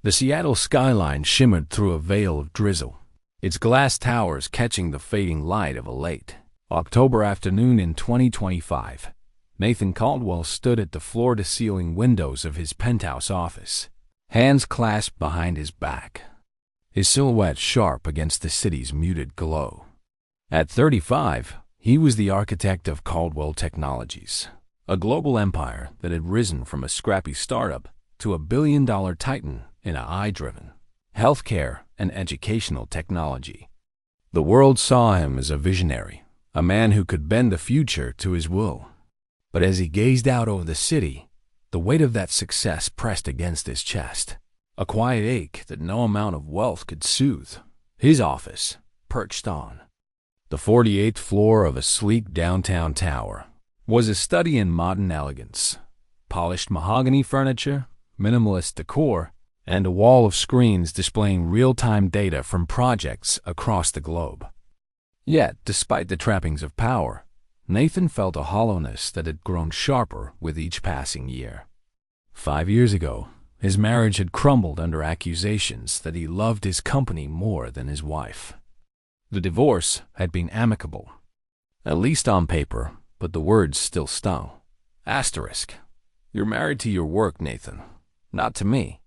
The Seattle skyline shimmered through a veil of drizzle, its glass towers catching the fading light of a late October afternoon in 2025. Nathan Caldwell stood at the floor-to-ceiling windows of his penthouse office, hands clasped behind his back, his silhouette sharp against the city's muted glow. At 35, he was the architect of Caldwell Technologies, a global empire that had risen from a scrappy startup to a billion-dollar titan in AI-driven healthcare and educational technology. The world saw him as a visionary, a man who could bend the future to his will. But as he gazed out over the city, the weight of that success pressed against his chest, a quiet ache that no amount of wealth could soothe. His office, perched on the 48th floor of a sleek downtown tower, was a study in modern elegance. Polished mahogany furniture, minimalist decor, and a wall of screens displaying real-time data from projects across the globe. Yet, despite the trappings of power, Nathan felt a hollowness that had grown sharper with each passing year. 5 years ago, his marriage had crumbled under accusations that he loved his company more than his wife. The divorce had been amicable, at least on paper, but the words still stung. Asterisk. You're married to your work, Nathan, not to me.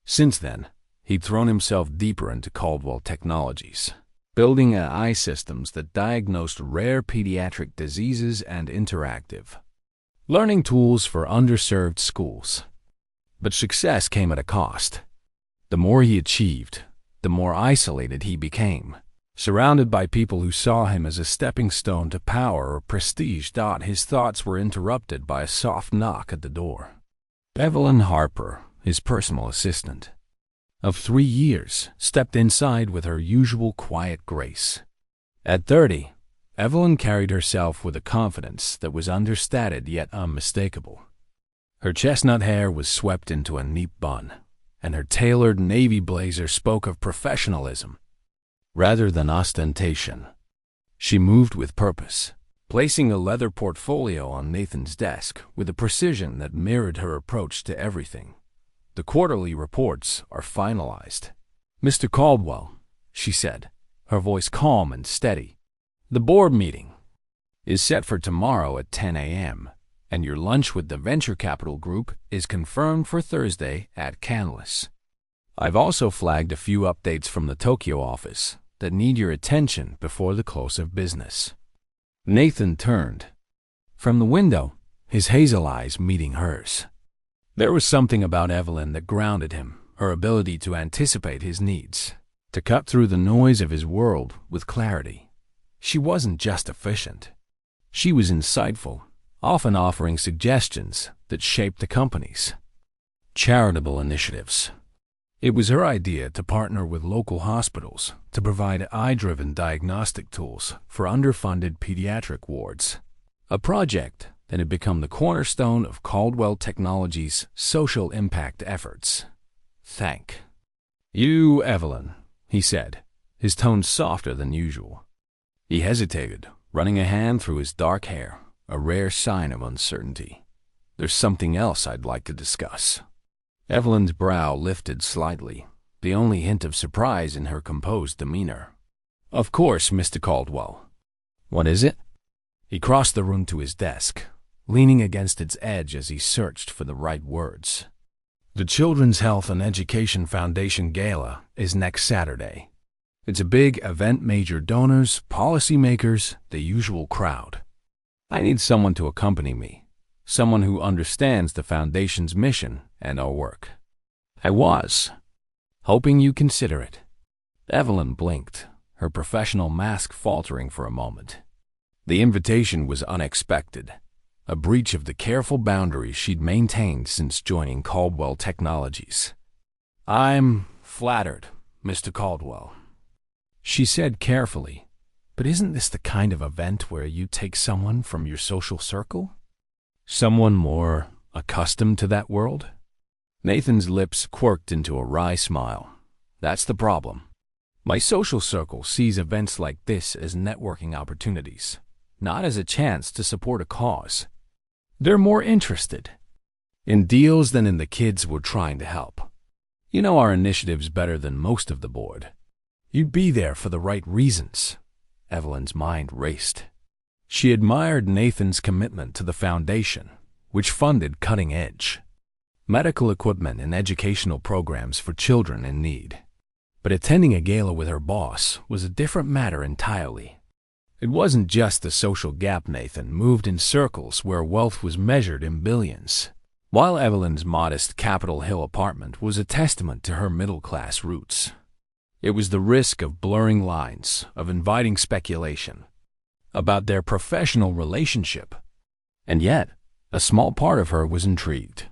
Since then, he'd thrown himself deeper into Caldwell Technologies, building AI systems that diagnosed rare pediatric diseases and interactive learning tools for underserved schools. But success came at a cost. The more he achieved, the more isolated he became. Surrounded by people who saw him as a stepping stone to power or prestige, his thoughts were interrupted by a soft knock at the door. Evelyn Harper, his personal assistant of 3 years, stepped inside with her usual quiet grace. At 30, Evelyn carried herself with a confidence that was understated yet unmistakable. Her chestnut hair was swept into a neat bun, and her tailored navy blazer spoke of professionalism rather than ostentation. She moved with purpose, placing a leather portfolio on Nathan's desk with a precision that mirrored her approach to everything. The quarterly reports are finalized. Mr. Caldwell, she said, her voice calm and steady. The board meeting is set for tomorrow at 10 a.m., and your lunch with the venture capital group is confirmed for Thursday at Canlis. I've also flagged a few updates from the Tokyo office that need your attention before the close of business. Nathan turned from the window, his hazel eyes meeting hers. There was something about Evelyn that grounded him, her ability to anticipate his needs, to cut through the noise of his world with clarity. She wasn't just efficient. She was insightful, often offering suggestions that shaped the company's charitable initiatives. It was her idea to partner with local hospitals to provide AI-driven diagnostic tools for underfunded pediatric wards, a project that had become the cornerstone of Caldwell Technologies' social impact efforts. Thank you, Evelyn, he said, his tone softer than usual. He hesitated, running a hand through his dark hair, a rare sign of uncertainty. There's something else I'd like to discuss. Evelyn's brow lifted slightly, the only hint of surprise in her composed demeanor. Of course, Mr. Caldwell. What is it? He crossed the room to his desk, leaning against its edge as he searched for the right words. The Children's Health and Education Foundation Gala is next Saturday. It's a big event, major donors, policymakers, the usual crowd. I need someone to accompany me, someone who understands the foundation's mission and our work. I was hoping you consider it. Evelyn blinked, her professional mask faltering for a moment. The invitation was unexpected, a breach of the careful boundaries she'd maintained since joining Caldwell Technologies. I'm flattered, Mr. Caldwell, she said carefully, but isn't this the kind of event where you take someone from your social circle? Someone more accustomed to that world? Nathan's lips quirked into a wry smile. That's the problem. My social circle sees events like this as networking opportunities, not as a chance to support a cause. They're more interested in deals than in the kids we're trying to help. You know our initiatives better than most of the board. You'd be there for the right reasons. Evelyn's mind raced. She admired Nathan's commitment to the foundation, which funded cutting-edge medical equipment and educational programs for children in need. But attending a gala with her boss was a different matter entirely. It wasn't just the social gap. Nathan moved in circles where wealth was measured in billions, while Evelyn's modest Capitol Hill apartment was a testament to her middle-class roots. It was the risk of blurring lines, of inviting speculation about their professional relationship. And yet, a small part of her was intrigued.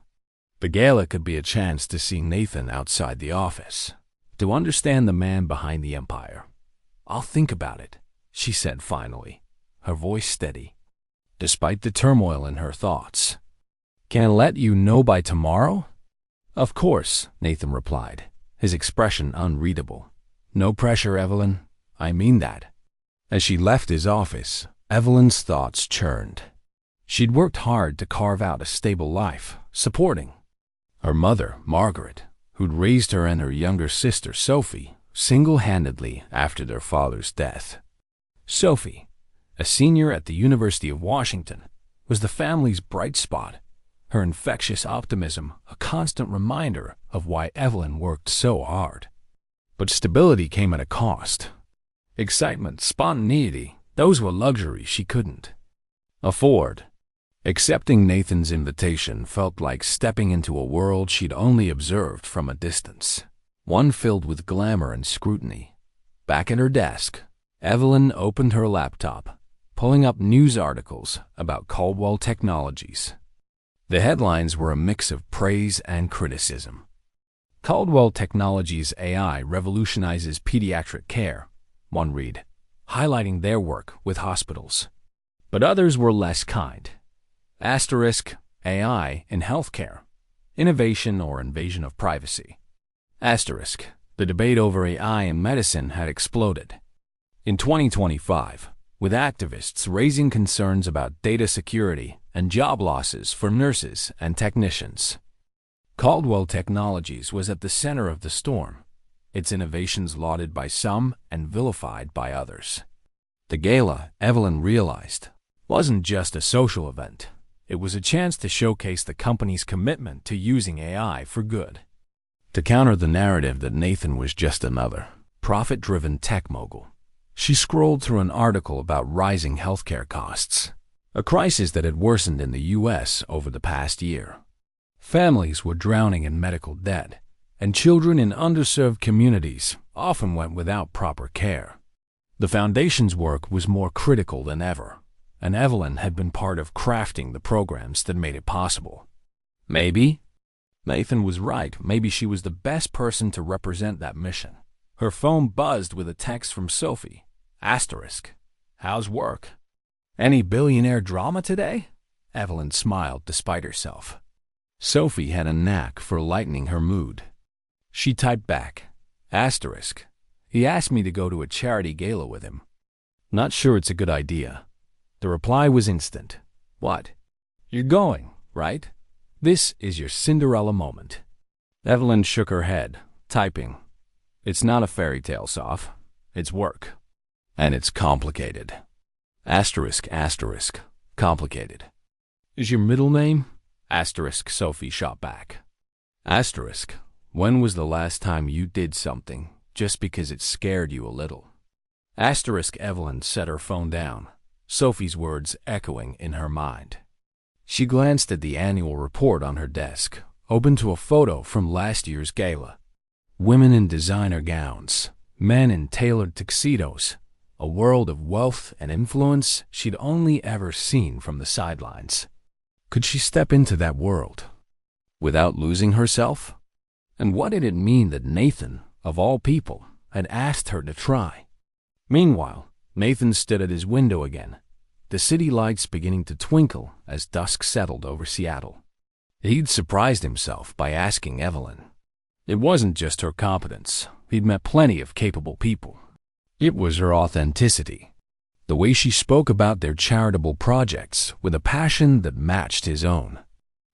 The gala could be a chance to see Nathan outside the office, to understand the man behind the empire. "I'll think about it," she said finally, her voice steady, despite the turmoil in her thoughts. "Can I let you know by tomorrow?" "Of course," Nathan replied, his expression unreadable. "No pressure, Evelyn. I mean that." As she left his office, Evelyn's thoughts churned. She'd worked hard to carve out a stable life, supporting her mother, Margaret, who'd raised her and her younger sister, Sophie, single-handedly after their father's death. Sophie, a senior at the University of Washington, was the family's bright spot, her infectious optimism a constant reminder of why Evelyn worked so hard. But stability came at a cost. Excitement, spontaneity, those were luxuries she couldn't afford. Accepting Nathan's invitation felt like stepping into a world she'd only observed from a distance, one filled with glamour and scrutiny. Back at her desk, Evelyn opened her laptop, pulling up news articles about Caldwell Technologies. The headlines were a mix of praise and criticism. Caldwell Technologies AI revolutionizes pediatric care, one read, highlighting their work with hospitals. But others were less kind. Asterisk, AI in healthcare, innovation or invasion of privacy. Asterisk, the debate over AI in medicine had exploded. In 2025, with activists raising concerns about data security and job losses for nurses and technicians. Caldwell Technologies was at the center of the storm, its innovations lauded by some and vilified by others. The gala, Evelyn realized, wasn't just a social event. It was a chance to showcase the company's commitment to using AI for good. To counter the narrative that Nathan was just another profit-driven tech mogul, she scrolled through an article about rising healthcare costs, a crisis that had worsened in the U.S. over the past year. Families were drowning in medical debt, and children in underserved communities often went without proper care. The Foundation's work was more critical than ever, and Evelyn had been part of crafting the programs that made it possible. Maybe Nathan was right. Maybe she was the best person to represent that mission. Her phone buzzed with a text from Sophie. Asterisk. "How's work? Any billionaire drama today?" Evelyn smiled despite herself. Sophie had a knack for lightening her mood. She typed back. Asterisk. "He asked me to go to a charity gala with him. Not sure it's a good idea." The reply was instant. "What? You're going, right? This is your Cinderella moment." Evelyn shook her head, typing. "It's not a fairy tale, Soph. It's work. And it's complicated." Asterisk, asterisk, complicated. "Is your middle name?" Asterisk, Sophie shot back. Asterisk, when was the last time you did something just because it scared you a little? Asterisk, Evelyn set her phone down, Sophie's words echoing in her mind. She glanced at the annual report on her desk, opened to a photo from last year's gala. Women in designer gowns, men in tailored tuxedos, a world of wealth and influence she'd only ever seen from the sidelines. Could she step into that world without losing herself? And what did it mean that Nathan, of all people, had asked her to try? Meanwhile, Nathan stood at his window again, the city lights beginning to twinkle as dusk settled over Seattle. He'd surprised himself by asking Evelyn. It wasn't just her competence. He'd met plenty of capable people. It was her authenticity, the way she spoke about their charitable projects with a passion that matched his own.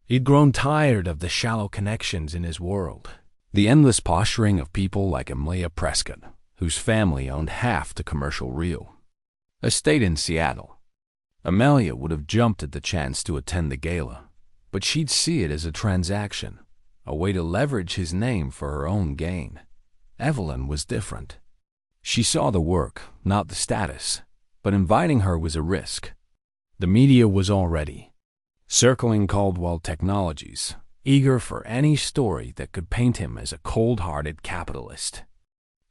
He'd grown tired of the shallow connections in his world, The endless posturing of people like Amelia Prescott, whose family owned half the commercial real estate in Seattle. Amelia would have jumped at the chance to attend the gala, but she'd see it as a transaction, a way to leverage his name for her own gain. Evelyn was different. She saw the work, not the status, but inviting her was a risk. The media was already circling Caldwell Technologies, eager for any story that could paint him as a cold-hearted capitalist.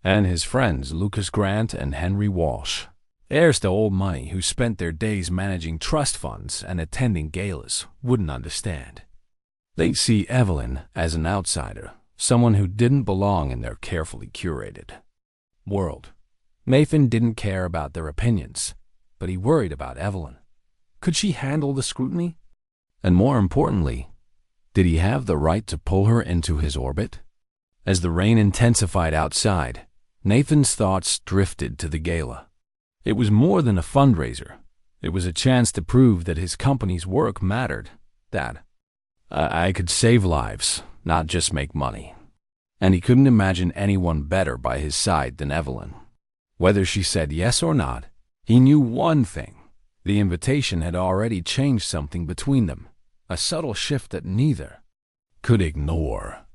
And his friends Lucas Grant and Henry Walsh, heirs to old money who spent their days managing trust funds and attending galas, wouldn't understand. They'd see Evelyn as an outsider, someone who didn't belong in their carefully curated world. Nathan didn't care about their opinions, but he worried about Evelyn. Could she handle the scrutiny? And more importantly, did he have the right to pull her into his orbit? As the rain intensified outside, Nathan's thoughts drifted to the gala. It was more than a fundraiser. It was a chance to prove that his company's work mattered, that I could save lives, not just make money. And he couldn't imagine anyone better by his side than Evelyn. Whether she said yes or not, he knew one thing. The invitation had already changed something between them, a subtle shift that neither could ignore.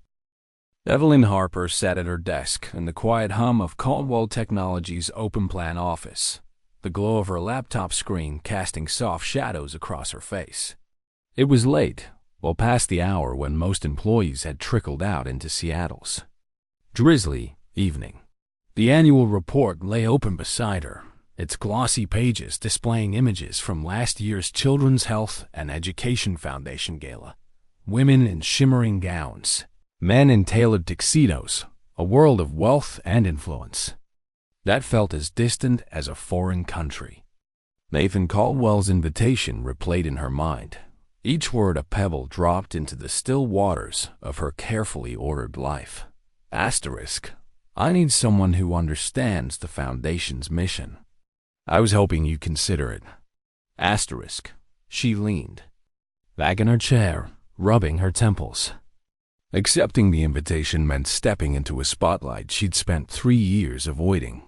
Evelyn Harper sat at her desk in the quiet hum of Caldwell Technologies' open-plan office, the glow of her laptop screen casting soft shadows across her face. It was late, well past the hour when most employees had trickled out into Seattle's drizzly evening. The annual report lay open beside her, its glossy pages displaying images from last year's Children's Health and Education Foundation Gala. Women in shimmering gowns, men in tailored tuxedos, a world of wealth and influence. That felt as distant as a foreign country. Nathan Caldwell's invitation replayed in her mind, each word a pebble dropped into the still waters of her carefully ordered life. Asterisk, I need someone who understands the Foundation's mission. I was hoping you'd consider it. Asterisk, she leaned back in her chair, rubbing her temples. Accepting the invitation meant stepping into a spotlight she'd spent 3 years avoiding.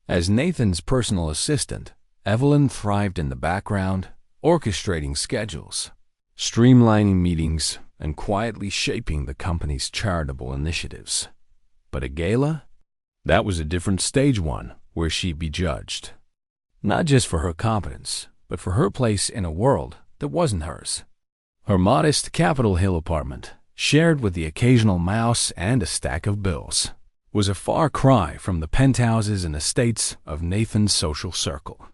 As Nathan's personal assistant, Evelyn thrived in the background, orchestrating schedules, streamlining meetings, and quietly shaping the company's charitable initiatives. But a gala? That was a different stage one, where she'd be judged. Not just for her competence, but for her place in a world that wasn't hers. Her modest Capitol Hill apartment, shared with the occasional mouse and a stack of bills, was a far cry from the penthouses and estates of Nathan's social circle.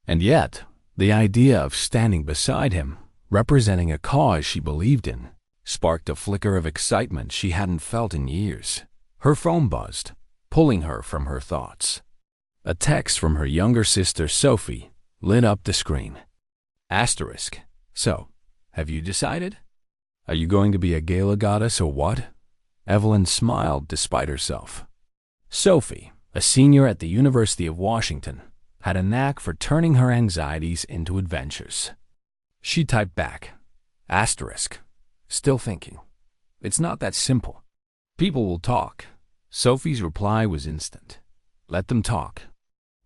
And yet, the idea of standing beside him, representing a cause she believed in, sparked a flicker of excitement she hadn't felt in years. Her phone buzzed, pulling her from her thoughts. A text from her younger sister Sophie lit up the screen. Asterisk. So, have you decided? Are you going to be a gala goddess or what? Evelyn smiled despite herself. Sophie, a senior at the University of Washington, had a knack for turning her anxieties into adventures. She typed back, asterisk, still thinking. It's not that simple. People will talk. Sophie's reply was instant. Let them talk.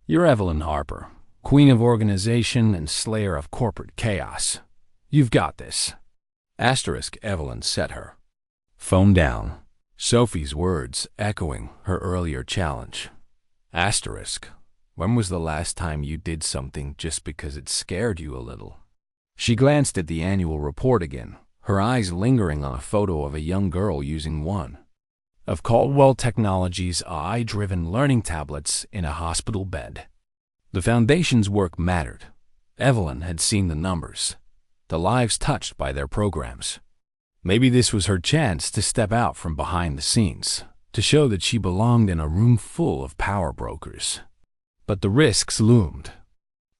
You're Evelyn Harper, queen of organization and slayer of corporate chaos. You've got this. Asterisk, Evelyn set her phone down, Sophie's words echoing her earlier challenge. Asterisk, when was the last time you did something just because it scared you a little? She glanced at the annual report again, her eyes lingering on a photo of a young girl using one of Caldwell Technologies' AI-driven learning tablets in a hospital bed. The Foundation's work mattered. Evelyn had seen the numbers, the lives touched by their programs. Maybe this was her chance to step out from behind the scenes, to show that she belonged in a room full of power brokers. But the risks loomed.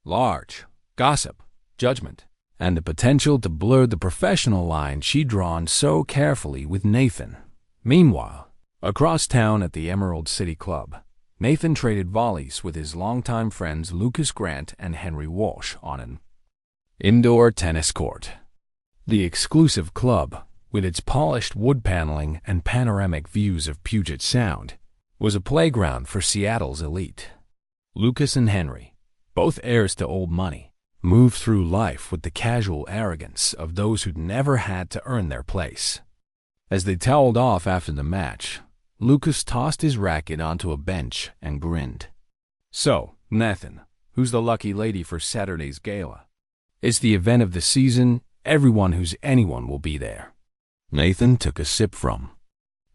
Large, gossip, judgment, and the potential to blur the professional line she'd drawn so carefully with Nathan. Meanwhile, across town at the Emerald City Club, Nathan traded volleys with his longtime friends Lucas Grant and Henry Walsh on an indoor tennis court. The exclusive club, with its polished wood paneling and panoramic views of Puget Sound, was a playground for Seattle's elite. Lucas and Henry, both heirs to old money, moved through life with the casual arrogance of those who'd never had to earn their place. As they toweled off after the match, Lucas tossed his racket onto a bench and grinned. "So, Nathan, who's the lucky lady for Saturday's gala? It's the event of the season. Everyone who's anyone will be there." Nathan took a sip from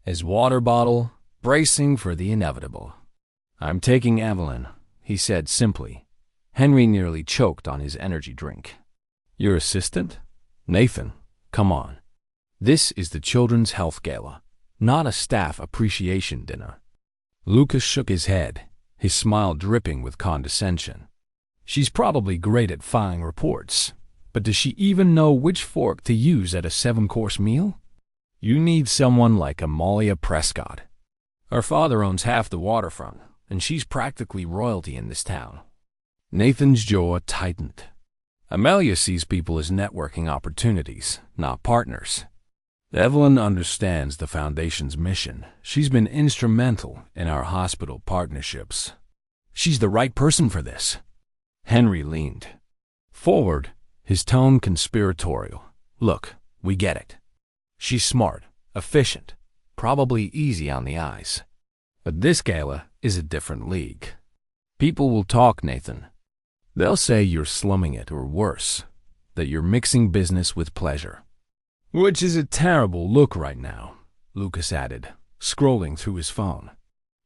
his water bottle, bracing for the inevitable. "I'm taking Evelyn," he said simply. Henry nearly choked on his energy drink. "Your assistant? Nathan, come on. This is the Children's Health Gala, not a staff appreciation dinner." Lucas shook his head, his smile dripping with condescension. "She's probably great at filing reports, but does she even know which fork to use at a 7-course meal? You need someone like Amalia Prescott. Her father owns half the waterfront, and she's practically royalty in this town." Nathan's jaw tightened. Amalia sees people as networking opportunities, not partners. Evelyn understands the Foundation's mission. She's been instrumental in our hospital partnerships. She's the right person for this. Henry leaned forward, his tone conspiratorial. "Look, we get it. She's smart, efficient, probably easy on the eyes. But this gala is a different league. People will talk, Nathan. They'll say you're slumming it, or worse, that you're mixing business with pleasure. Which is a terrible look right now," Lucas added, scrolling through his phone.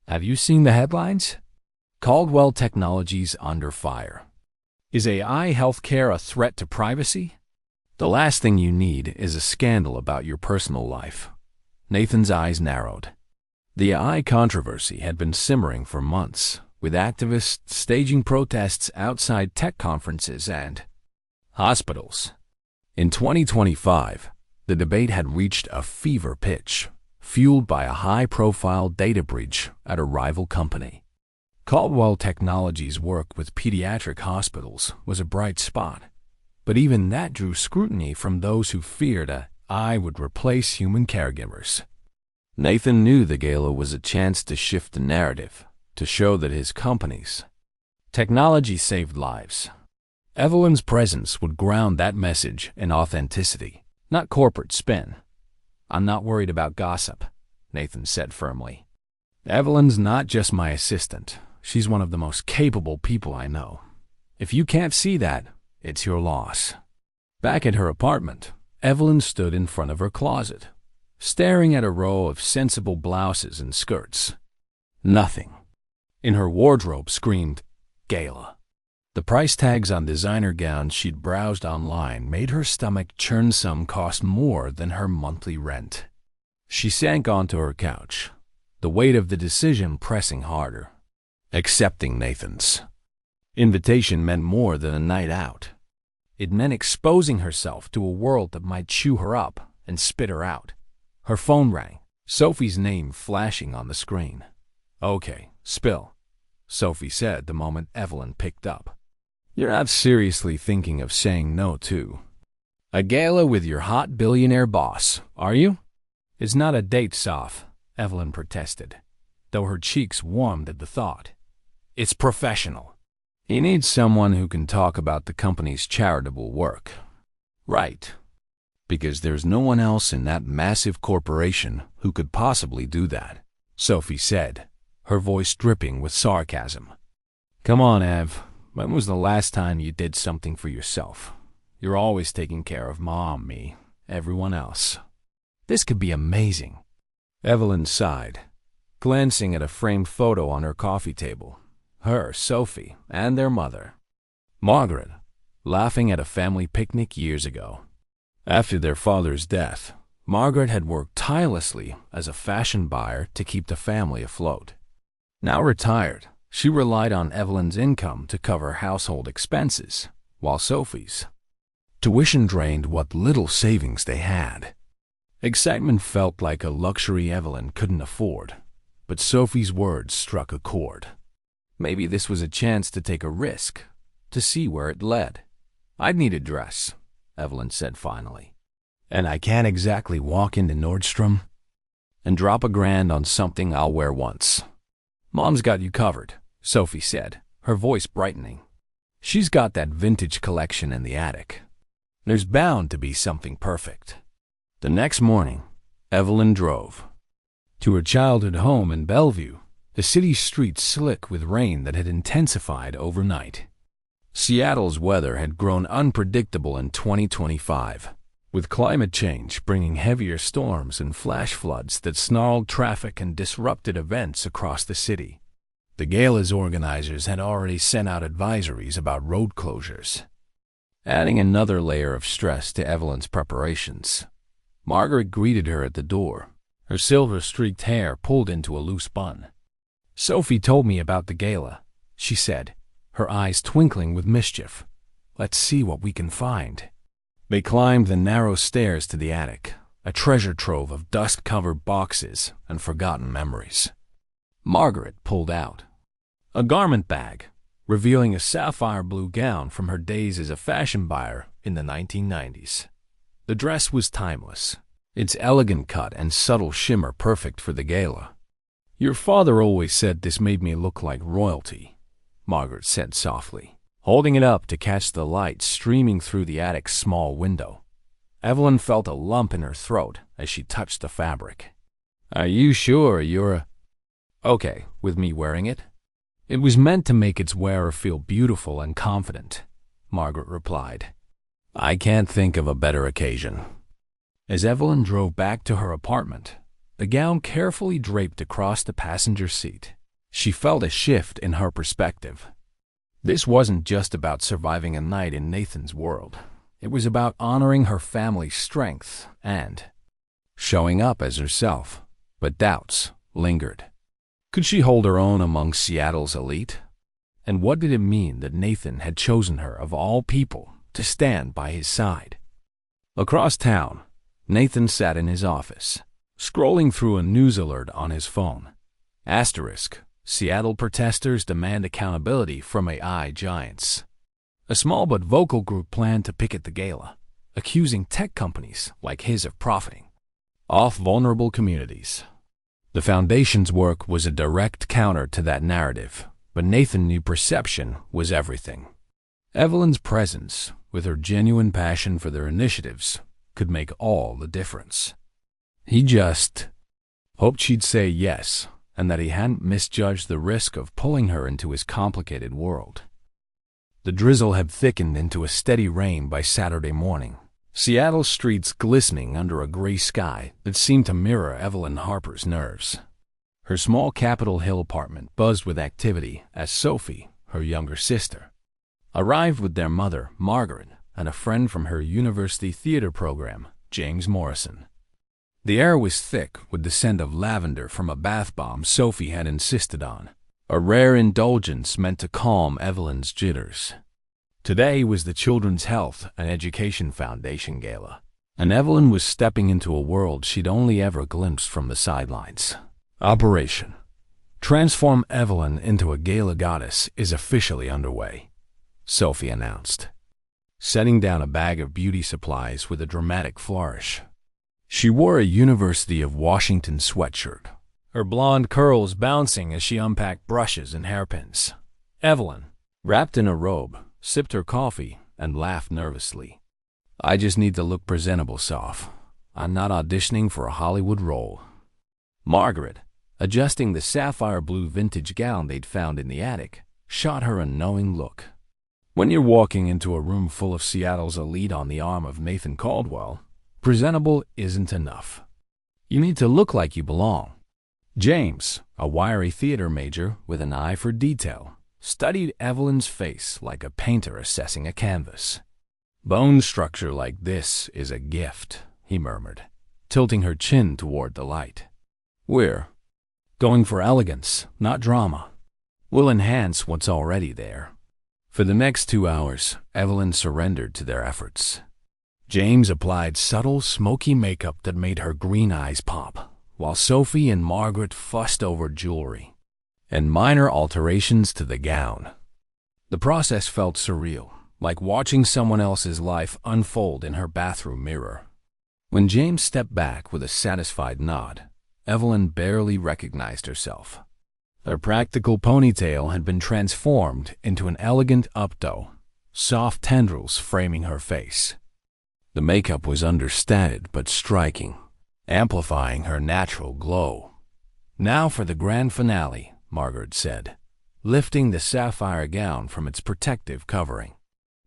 "Have you seen the headlines? Caldwell Technologies under fire. Is AI healthcare a threat to privacy? The last thing you need is a scandal about your personal life." Nathan's eyes narrowed. The AI controversy had been simmering for months, with activists staging protests outside tech conferences and hospitals. In 2025, the debate had reached a fever pitch, fueled by a high-profile data breach at a rival company. Caldwell Technologies' work with pediatric hospitals was a bright spot, but even that drew scrutiny from those who feared AI would replace human caregivers. Nathan knew the gala was a chance to shift the narrative, to show that his company's technology saved lives. Evelyn's presence would ground that message in authenticity, not corporate spin. "I'm not worried about gossip," Nathan said firmly. "Evelyn's not just my assistant. She's one of the most capable people I know. If you can't see that, it's your loss." Back at her apartment, Evelyn stood in front of her closet, staring at a row of sensible blouses and skirts. Nothing in her wardrobe screamed gala. The price tags on designer gowns she'd browsed online made her stomach churn. Some cost more than her monthly rent. She sank onto her couch, the weight of the decision pressing harder. Accepting Nathan's invitation meant more than a night out. It meant exposing herself to a world that might chew her up and spit her out. Her phone rang, Sophie's name flashing on the screen. "Okay, spill," Sophie said the moment Evelyn picked up. "You're not seriously thinking of saying no to a gala with your hot billionaire boss, are you?" "It's not a date, Soph," Evelyn protested, though her cheeks warmed at the thought. "It's professional. He needs someone who can talk about the company's charitable work." "Right. Because there's no one else in that massive corporation who could possibly do that," Sophie said, her voice dripping with sarcasm. "Come on, Ev. When was the last time you did something for yourself? You're always taking care of Mom, me, everyone else. This could be amazing." Evelyn sighed, glancing at a framed photo on her coffee table. Her, Sophie, and their mother, Margaret, laughing at a family picnic years ago. After their father's death, Margaret had worked tirelessly as a fashion buyer to keep the family afloat. Now retired, she relied on Evelyn's income to cover household expenses, while Sophie's tuition drained what little savings they had. Excitement felt like a luxury Evelyn couldn't afford, but Sophie's words struck a chord. Maybe this was a chance to take a risk, to see where it led. "I'd need a dress," Evelyn said finally. And I can't exactly walk into Nordstrom and drop $1,000 on something I'll wear once. Mom's got you covered, Sophie said, her voice brightening. She's got that vintage collection in the attic. There's bound to be something perfect. The next morning, Evelyn drove to her childhood home in Bellevue, the city's streets slick with rain that had intensified overnight. Seattle's weather had grown unpredictable in 2025, with climate change bringing heavier storms and flash floods that snarled traffic and disrupted events across the city. The Gala's organizers had already sent out advisories about road closures, adding another layer of stress to Evelyn's preparations. Margaret greeted her at the door, her silver-streaked hair pulled into a loose bun. "Sophie told me about the Gala," she said, her eyes twinkling with mischief. "Let's see what we can find." They climbed the narrow stairs to the attic, a treasure trove of dust-covered boxes and forgotten memories. Margaret pulled out a garment bag, revealing a sapphire blue gown from her days as a fashion buyer in the 1990s. The dress was timeless, its elegant cut and subtle shimmer perfect for the Gala. "Your father always said this made me look like royalty," Margaret said softly, holding it up to catch the light streaming through the attic's small window. Evelyn felt a lump in her throat as she touched the fabric. "Are you sure you're okay with me wearing it?" "It was meant to make its wearer feel beautiful and confident," Margaret replied. "I can't think of a better occasion." As Evelyn drove back to her apartment, the gown carefully draped across the passenger seat, she felt a shift in her perspective. This wasn't just about surviving a night in Nathan's world. It was about honoring her family's strength and showing up as herself. But doubts lingered. Could she hold her own among Seattle's elite? And what did it mean that Nathan had chosen her, of all people, to stand by his side? Across town, Nathan sat in his office, scrolling through a news alert on his phone. Asterisk, Seattle protesters demand accountability from AI giants. A small but vocal group planned to picket the Gala, accusing tech companies like his of profiting off vulnerable communities. The Foundation's work was a direct counter to that narrative, but Nathan knew perception was everything. Evelyn's presence, with her genuine passion for their initiatives, could make all the difference. He just hoped she'd say yes, and that he hadn't misjudged the risk of pulling her into his complicated world. The drizzle had thickened into a steady rain by Saturday morning, Seattle's streets glistening under a gray sky that seemed to mirror Evelyn Harper's nerves. Her small Capitol Hill apartment buzzed with activity as Sophie, her younger sister, arrived with their mother, Margaret, and a friend from her university theater program, James Morrison. The air was thick with the scent of lavender from a bath bomb Sophie had insisted on, a rare indulgence meant to calm Evelyn's jitters. Today was the Children's Health and Education Foundation Gala, and Evelyn was stepping into a world she'd only ever glimpsed from the sidelines. Operation Transform Evelyn into a Gala goddess is officially underway, Sophie announced, setting down a bag of beauty supplies with a dramatic flourish. She wore a University of Washington sweatshirt, her blonde curls bouncing as she unpacked brushes and hairpins. Evelyn, wrapped in a robe, sipped her coffee and laughed nervously. "I just need to look presentable, Soph. I'm not auditioning for a Hollywood role." Margaret, adjusting the sapphire blue vintage gown they'd found in the attic, shot her a knowing look. When you're walking into a room full of Seattle's elite on the arm of Nathan Caldwell, presentable isn't enough. You need to look like you belong. James, a wiry theater major with an eye for detail, studied Evelyn's face like a painter assessing a canvas. "Bone structure like this is a gift," he murmured, tilting her chin toward the light. "We're going for elegance, not drama. We'll enhance what's already there." For the next 2 hours, Evelyn surrendered to their efforts. James applied subtle, smoky makeup that made her green eyes pop, while Sophie and Margaret fussed over jewelry and minor alterations to the gown. The process felt surreal, like watching someone else's life unfold in her bathroom mirror. When James stepped back with a satisfied nod, Evelyn barely recognized herself. Her practical ponytail had been transformed into an elegant updo, soft tendrils framing her face. The makeup was understated but striking, amplifying her natural glow. "Now for the grand finale," Margaret said, lifting the sapphire gown from its protective covering.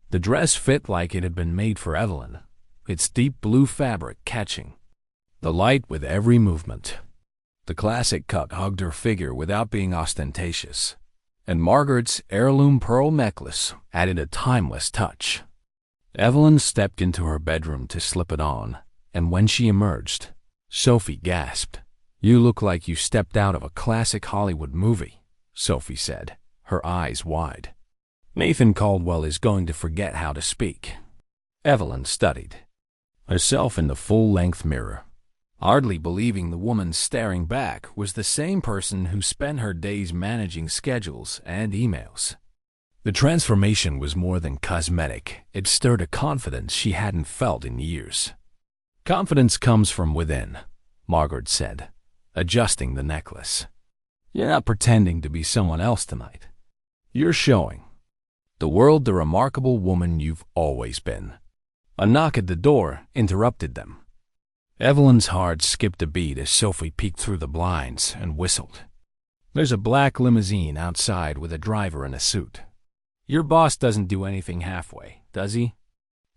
The dress fit like it had been made for Evelyn, its deep blue fabric catching the light with every movement. The classic cut hugged her figure without being ostentatious, and Margaret's heirloom pearl necklace added a timeless touch. Evelyn stepped into her bedroom to slip it on, and when she emerged, Sophie gasped. "You look like you stepped out of a classic Hollywood movie," Sophie said, her eyes wide. "Nathan Caldwell is going to forget how to speak." Evelyn studied herself in the full-length mirror, hardly believing the woman staring back was the same person who spent her days managing schedules and emails. The transformation was more than cosmetic. It stirred a confidence she hadn't felt in years. "Confidence comes from within," Margaret said, adjusting the necklace. "You're not pretending to be someone else tonight. You're showing the world the remarkable woman you've always been." A knock at the door interrupted them. Evelyn's heart skipped a beat as Sophie peeked through the blinds and whistled. "There's a black limousine outside with a driver in a suit. Your boss doesn't do anything halfway, does he?"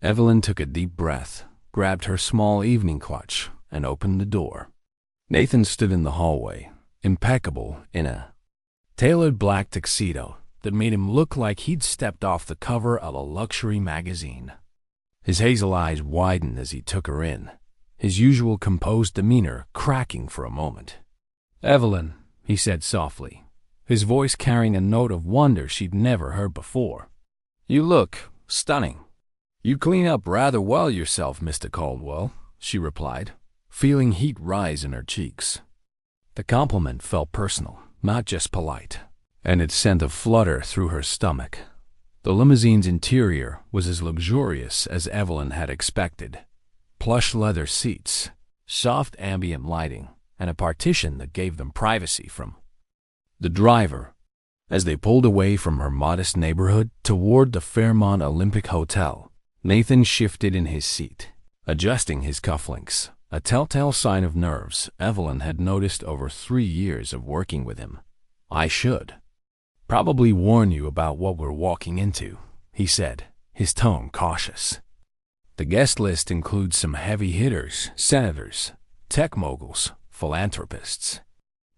Evelyn took a deep breath, grabbed her small evening clutch, and opened the door. Nathan stood in the hallway, impeccable in a tailored black tuxedo that made him look like he'd stepped off the cover of a luxury magazine. His hazel eyes widened as he took her in, his usual composed demeanor cracking for a moment. "Evelyn," he said softly, his voice carrying a note of wonder she'd never heard before. "You look stunning." "You clean up rather well yourself, Mr. Caldwell," she replied, feeling heat rise in her cheeks. The compliment felt personal, not just polite, and it sent a flutter through her stomach. The limousine's interior was as luxurious as Evelyn had expected. Plush leather seats, soft ambient lighting, and a partition that gave them privacy from the driver. As they pulled away from her modest neighborhood toward the Fairmont Olympic Hotel, Nathan shifted in his seat, adjusting his cufflinks, a telltale sign of nerves Evelyn had noticed over 3 years of working with him. "I should probably warn you about what we're walking into," he said, his tone cautious. "The guest list includes some heavy hitters, senators, tech moguls, philanthropists.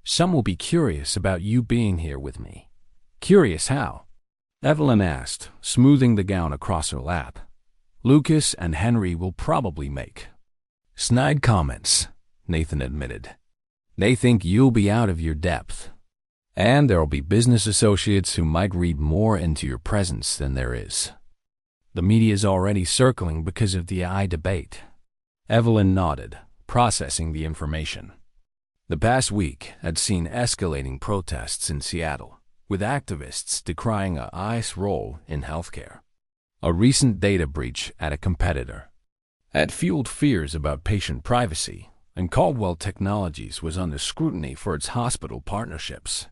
Some will be curious about you being here with me." "Curious how?" Evelyn asked, smoothing the gown across her lap. "Lucas and Henry will probably make snide comments," Nathan admitted. "They think you'll be out of your depth. And there'll be business associates who might read more into your presence than there is. The media's already circling because of the AI debate." Evelyn nodded, processing the information. The past week had seen escalating protests in Seattle, with activists decrying AI's role in healthcare. A recent data breach at a competitor had fueled fears about patient privacy, and Caldwell Technologies was under scrutiny for its hospital partnerships.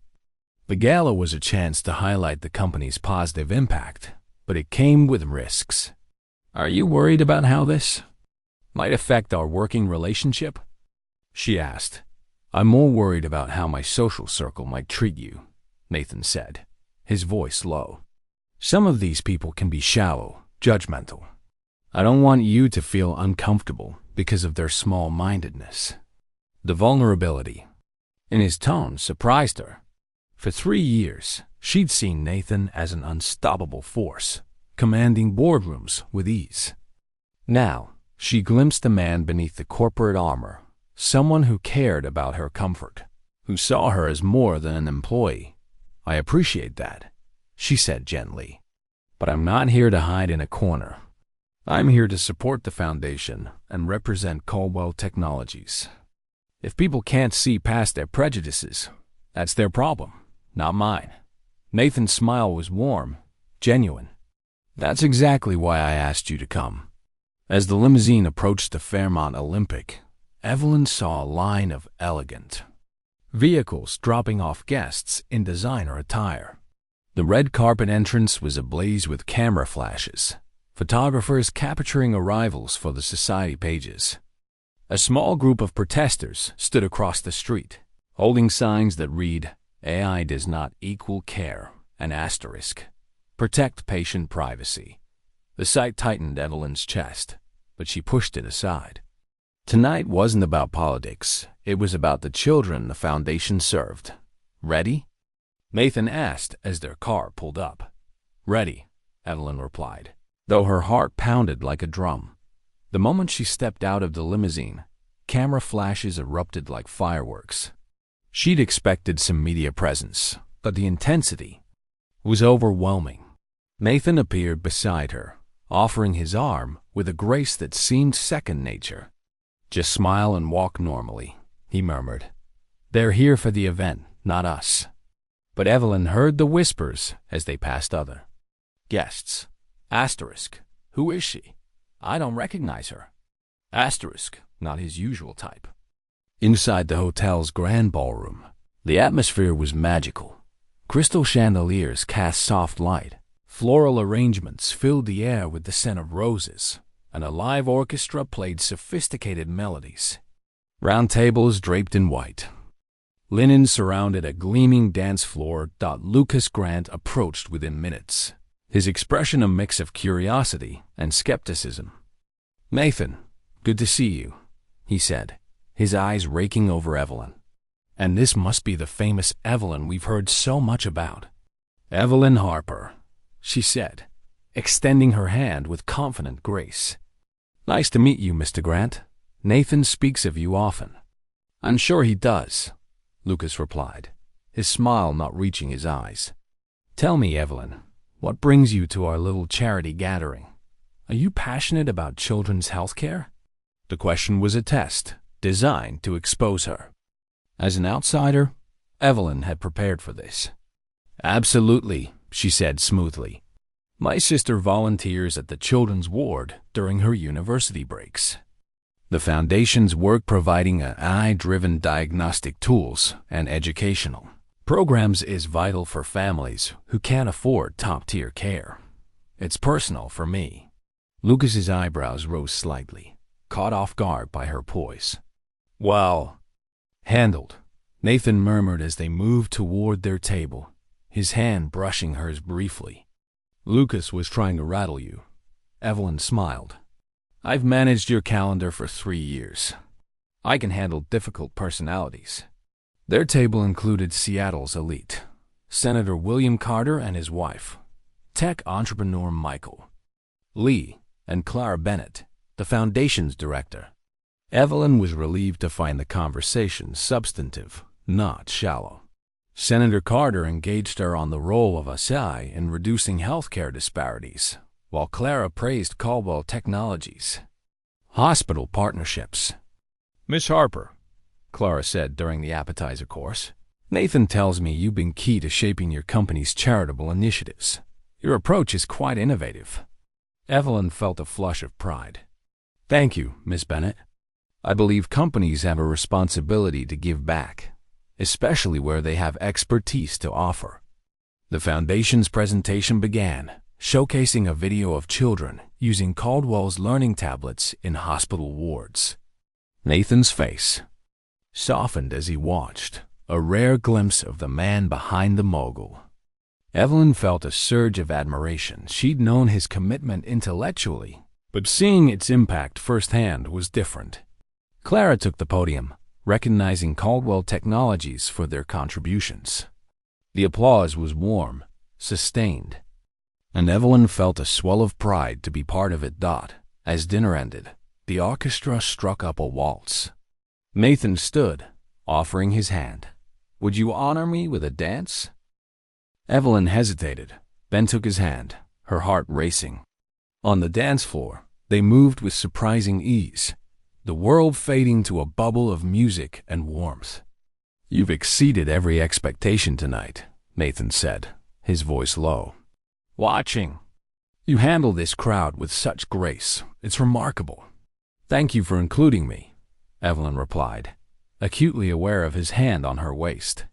The Gala was a chance to highlight the company's positive impact, but it came with risks. "Are you worried about how this might affect our working relationship?" she asked. "I'm more worried about how my social circle might treat you," Nathan said, his voice low. "Some of these people can be shallow, judgmental. I don't want you to feel uncomfortable because of their small-mindedness." The vulnerability in his tone surprised her. For 3 years, she'd seen Nathan as an unstoppable force, commanding boardrooms with ease. Now, she glimpsed a man beneath the corporate armor, someone who cared about her comfort, who saw her as more than an employee. "I appreciate that," she said gently. "But I'm not here to hide in a corner. I'm here to support the foundation and represent Caldwell Technologies. If people can't see past their prejudices, that's their problem, not mine." Nathan's smile was warm, genuine. "That's exactly why I asked you to come." As the limousine approached the Fairmont Olympic, Evelyn saw a line of elegant vehicles dropping off guests in designer attire. The red carpet entrance was ablaze with camera flashes, photographers capturing arrivals for the society pages. A small group of protesters stood across the street, holding signs that read, "AI does not equal care," an asterisk. "Protect patient privacy." The sight tightened Evelyn's chest, but she pushed it aside. Tonight wasn't about politics. It was about the children the foundation served. "Ready?" Nathan asked as their car pulled up. "Ready," Evelyn replied, though her heart pounded like a drum. The moment she stepped out of the limousine, camera flashes erupted like fireworks. She'd expected some media presence, but the intensity was overwhelming. Nathan appeared beside her, offering his arm with a grace that seemed second nature. "Just smile and walk normally," he murmured. "They're here for the event, not us." But Evelyn heard the whispers as they passed other guests. Asterisk, "Who is she? I don't recognize her." Asterisk, "Not his usual type." Inside the hotel's grand ballroom, the atmosphere was magical. Crystal chandeliers cast soft light. Floral arrangements filled the air with the scent of roses, and a live orchestra played sophisticated melodies. Round tables draped in white. Linen surrounded a gleaming dance floor. Lucas Grant approached within minutes, his expression a mix of curiosity and skepticism. "Nathan, good to see you," he said, his eyes raking over Evelyn. "And this must be the famous Evelyn we've heard so much about." "Evelyn Harper," she said, extending her hand with confident grace. "Nice to meet you, Mr. Grant. Nathan speaks of you often." "I'm sure he does," Lucas replied, his smile not reaching his eyes. "Tell me, Evelyn, what brings you to our little charity gathering? Are you passionate about children's health care?" The question was a test, designed to expose her. As an outsider, Evelyn had prepared for this. "Absolutely," she said smoothly. "My sister volunteers at the children's ward during her university breaks. The Foundation's work providing AI-driven diagnostic tools and educational programs is vital for families who can't afford top-tier care. It's personal for me." Lucas's eyebrows rose slightly, caught off guard by her poise. "Well, handled," Nathan murmured as they moved toward their table, his hand brushing hers briefly. "Lucas was trying to rattle you." Evelyn smiled. "I've managed your calendar for 3 years. I can handle difficult personalities." Their table included Seattle's elite, Senator William Carter and his wife, tech entrepreneur Michael Lee, and Clara Bennett, the Foundation's director. Evelyn was relieved to find the conversation substantive, not shallow. Senator Carter engaged her on the role of SI in reducing healthcare disparities, while Clara praised Caldwell Technologies' hospital partnerships. "Miss Harper," Clara said during the appetizer course, "Nathan tells me you've been key to shaping your company's charitable initiatives. Your approach is quite innovative." Evelyn felt a flush of pride. "Thank you, Miss Bennett. I believe companies have a responsibility to give back, especially where they have expertise to offer." The Foundation's presentation began, showcasing a video of children using Caldwell's learning tablets in hospital wards. Nathan's face softened as he watched, a rare glimpse of the man behind the mogul. Evelyn felt a surge of admiration. She'd known his commitment intellectually, but seeing its impact firsthand was different. Clara took the podium, recognizing Caldwell Technologies for their contributions. The applause was warm, sustained, and Evelyn felt a swell of pride to be part of it. As dinner ended, the orchestra struck up a waltz. Nathan stood, offering his hand. "Would you honor me with a dance?" Evelyn hesitated, then took his hand, her heart racing. On the dance floor, they moved with surprising ease, the world fading to a bubble of music and warmth. "You've exceeded every expectation tonight," Nathan said, his voice low. "Watching," You handle this crowd with such grace. It's remarkable. Thank you for including me, Evelyn replied, acutely aware of his hand on her waist.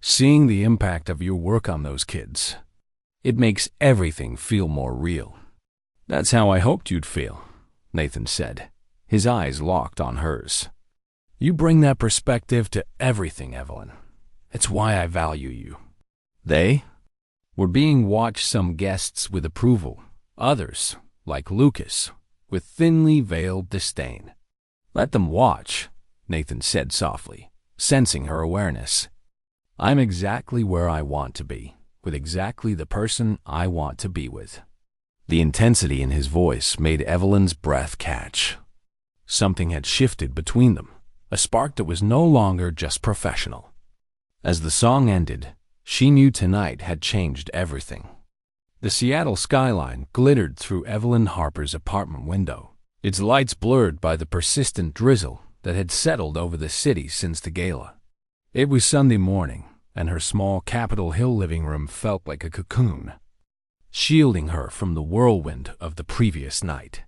Seeing the impact of your work on those kids, it makes everything feel more real. That's how I hoped you'd feel, Nathan said, his eyes locked on hers. You bring that perspective to everything, Evelyn. It's why I value you. They were being watched, some guests with approval, others, like Lucas, with thinly veiled disdain. Let them watch, Nathan said softly, sensing her awareness. I'm exactly where I want to be, with exactly the person I want to be with. The intensity in his voice made Evelyn's breath catch. Something had shifted between them, a spark that was no longer just professional. As the song ended, she knew tonight had changed everything. The Seattle skyline glittered through Evelyn Harper's apartment window, its lights blurred by the persistent drizzle that had settled over the city since the gala. It was Sunday morning, and her small Capitol Hill living room felt like a cocoon, shielding her from the whirlwind of the previous night.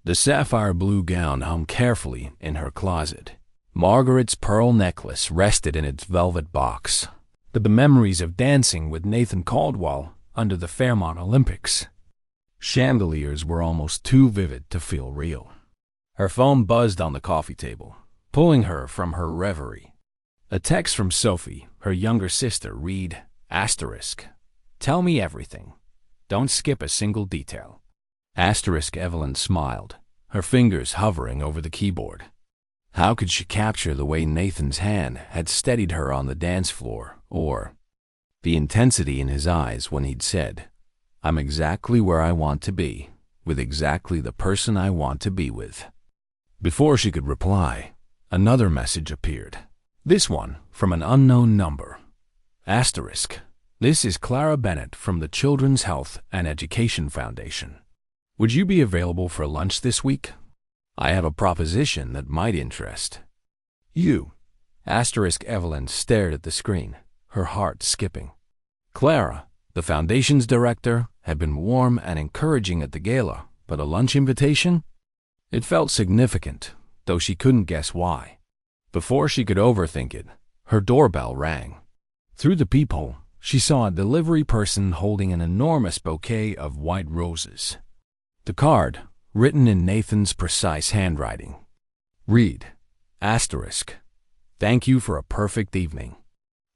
The sapphire blue gown hung carefully in her closet. Margaret's pearl necklace rested in its velvet box. The memories of dancing with Nathan Caldwell under the Fairmont Olympics. Chandeliers were almost too vivid to feel real. Her phone buzzed on the coffee table, pulling her from her reverie. A text from Sophie, her younger sister, read, **, tell me everything. Don't skip a single detail. **. Evelyn smiled, her fingers hovering over the keyboard. How could she capture the way Nathan's hand had steadied her on the dance floor, or the intensity in his eyes when he'd said, I'm exactly where I want to be, with exactly the person I want to be with? Before she could reply, another message appeared. This one from an unknown number. **, this is Clara Bennett from the Children's Health and Education Foundation. Would you be available for lunch this week? I have a proposition that might interest you. **. Evelyn stared at the screen, her heart skipping. Clara, the foundation's director, had been warm and encouraging at the gala, but a lunch invitation? It felt significant, though she couldn't guess why. Before she could overthink it, her doorbell rang. Through the peephole, she saw a delivery person holding an enormous bouquet of white roses. The card, written in Nathan's precise handwriting, read, *, thank you for a perfect evening.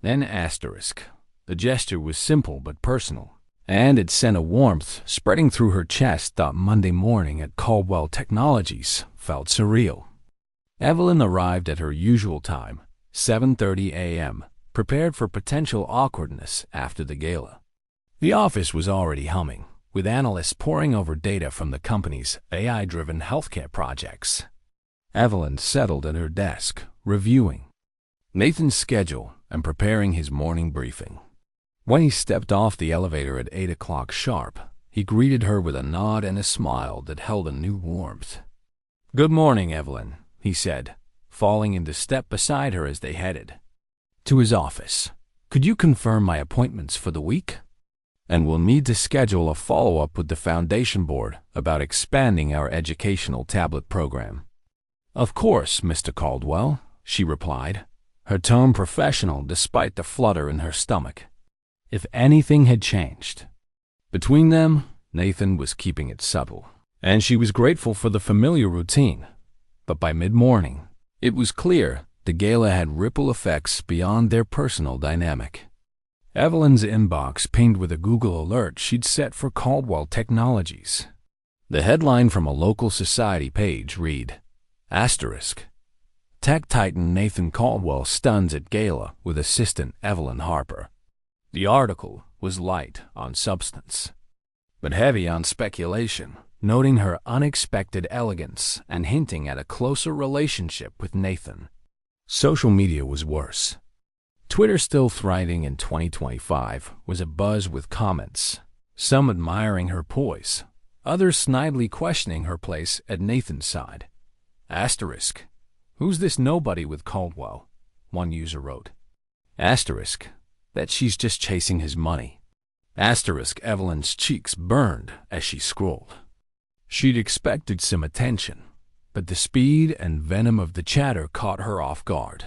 Then *. The gesture was simple but personal, and it sent a warmth spreading through her chest that Monday morning at Caldwell Technologies felt surreal. Evelyn arrived at her usual time, 7:30 a.m., prepared for potential awkwardness after the gala. The office was already humming, with analysts poring over data from the company's AI-driven healthcare projects. Evelyn settled at her desk, reviewing Nathan's schedule and preparing his morning briefing. When he stepped off the elevator at 8 o'clock sharp, he greeted her with a nod and a smile that held a new warmth. Good morning, Evelyn, he said, falling into step beside her as they headed to his office. Could you confirm my appointments for the week? And we'll need to schedule a follow-up with the Foundation Board about expanding our educational tablet program. Of course, Mr. Caldwell, she replied, her tone professional despite the flutter in her stomach. If anything had changed between them, Nathan was keeping it subtle, and she was grateful for the familiar routine. But by mid-morning, it was clear the gala had ripple effects beyond their personal dynamic. Evelyn's inbox pinged with a Google alert she'd set for Caldwell Technologies. The headline from a local society page read, *, Tech titan Nathan Caldwell stuns at gala with assistant Evelyn Harper. The article was light on substance, but heavy on speculation, noting her unexpected elegance and hinting at a closer relationship with Nathan. Social media was worse. Twitter, still thriving in 2025, was abuzz with comments, some admiring her poise, others snidely questioning her place at Nathan's side. *, who's this nobody with Caldwell? One user wrote. *, bet she's just chasing his money. Asterisk Evelyn's cheeks burned as she scrolled. She'd expected some attention, but the speed and venom of the chatter caught her off guard.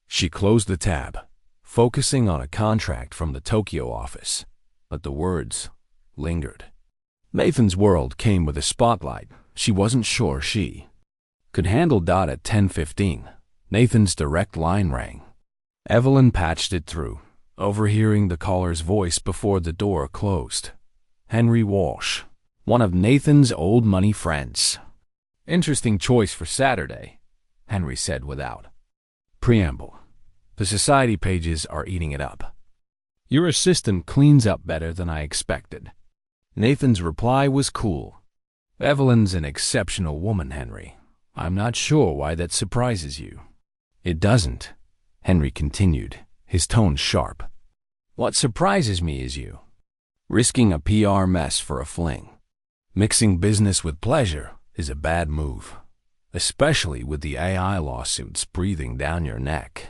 She closed the tab, focusing on a contract from the Tokyo office, but the words lingered. Nathan's world came with a spotlight. She wasn't sure she could handle. At 10:15, Nathan's direct line rang. Evelyn patched it through, overhearing the caller's voice before the door closed. Henry Walsh, one of Nathan's old money friends. Interesting choice for Saturday, Henry said without preamble. The society pages are eating it up. Your assistant cleans up better than I expected. Nathan's reply was cool. Evelyn's an exceptional woman, Henry. I'm not sure why that surprises you. It doesn't, Henry continued, his tone sharp. What surprises me is you risking a PR mess for a fling. Mixing business with pleasure is a bad move, especially with the AI lawsuits breathing down your neck.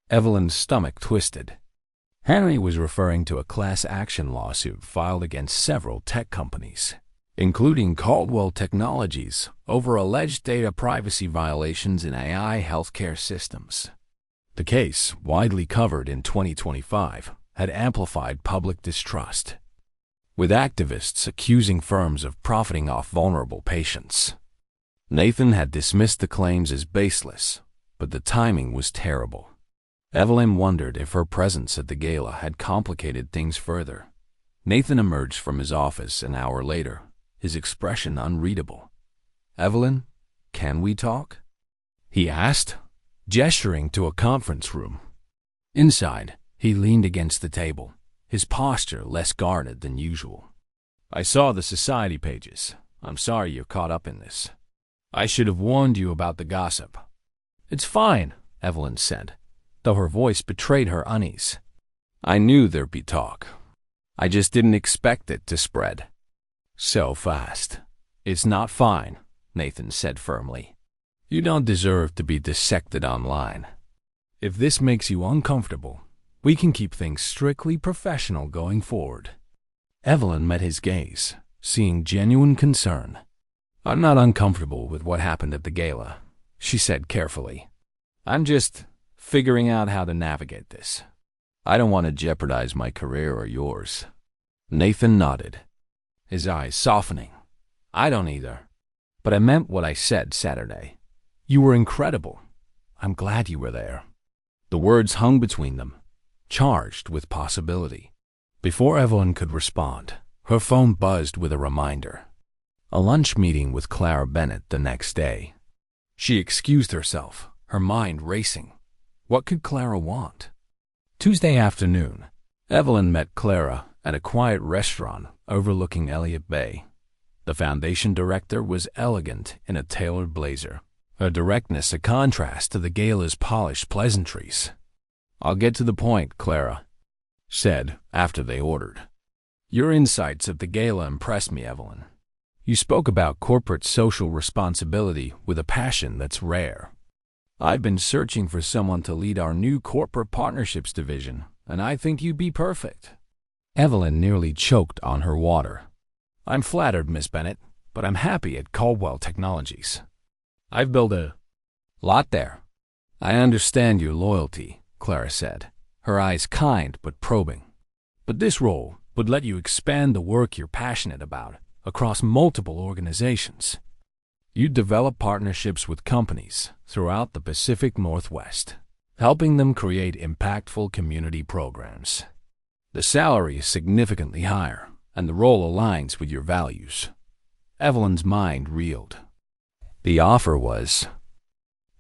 Evelyn's stomach twisted. Henry was referring to a class action lawsuit filed against several tech companies, including Caldwell Technologies, over alleged data privacy violations in AI healthcare systems. The case, widely covered in 2025, had amplified public distrust, with activists accusing firms of profiting off vulnerable patients. Nathan had dismissed the claims as baseless, but the timing was terrible. Evelyn wondered if her presence at the gala had complicated things further. Nathan emerged from his office an hour later, his expression unreadable. Evelyn, can we talk? He asked, gesturing to a conference room. Inside, he leaned against the table, his posture less guarded than usual. I saw the society pages. I'm sorry you're caught up in this. I should have warned you about the gossip. It's fine, Evelyn said, though her voice betrayed her unease. I knew there'd be talk. I just didn't expect it to spread so fast. It's not fine, Nathan said firmly. You don't deserve to be dissected online. If this makes you uncomfortable, we can keep things strictly professional going forward. Evelyn met his gaze, seeing genuine concern. I'm not uncomfortable with what happened at the gala, she said carefully. I'm just figuring out how to navigate this. I don't want to jeopardize my career or yours. Nathan nodded, his eyes softening. I don't either. But I meant what I said Saturday. You were incredible. I'm glad you were there. The words hung between them, charged with possibility. Before Evelyn could respond, her phone buzzed with a reminder. A lunch meeting with Clara Bennett the next day. She excused herself, her mind racing. What could Clara want? Tuesday afternoon, Evelyn met Clara at a quiet restaurant overlooking Elliott Bay. The foundation director was elegant in a tailored blazer, her directness a contrast to the gala's polished pleasantries. I'll get to the point, Clara said after they ordered. Your insights at the gala impressed me, Evelyn. You spoke about corporate social responsibility with a passion that's rare. I've been searching for someone to lead our new corporate partnerships division, and I think you'd be perfect. Evelyn nearly choked on her water. I'm flattered, Miss Bennett, but I'm happy at Caldwell Technologies. I've built a lot there. I understand your loyalty, Clara said, her eyes kind but probing. But this role would let you expand the work you're passionate about across multiple organizations. You develop partnerships with companies throughout the Pacific Northwest, helping them create impactful community programs. The salary is significantly higher, and the role aligns with your values. Evelyn's mind reeled. The offer was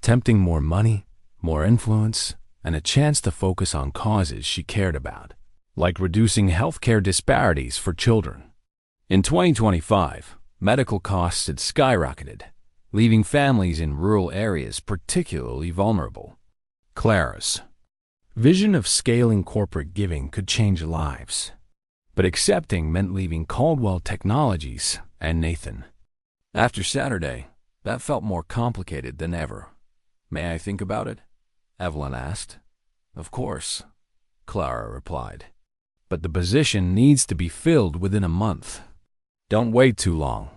tempting: more money, more influence, and a chance to focus on causes she cared about, like reducing healthcare disparities for children. In 2025, medical costs had skyrocketed, leaving families in rural areas particularly vulnerable. Clara's vision of scaling corporate giving could change lives, but accepting meant leaving Caldwell Technologies and Nathan. After Saturday, that felt more complicated than ever. May I think about it? Evelyn asked. Of course, Clara replied. but the position needs to be filled within a month. Don't wait too long.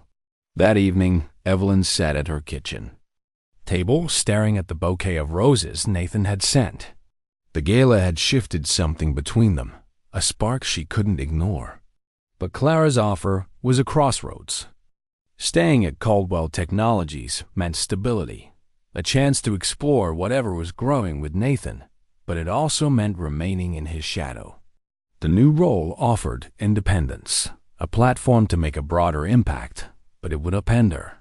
That evening, Evelyn sat at her kitchen table, staring at the bouquet of roses Nathan had sent. The gala had shifted something between them, a spark she couldn't ignore. But Clara's offer was a crossroads. Staying at Caldwell Technologies meant stability, a chance to explore whatever was growing with Nathan, but it also meant remaining in his shadow. The new role offered independence, a platform to make a broader impact, but it would upend her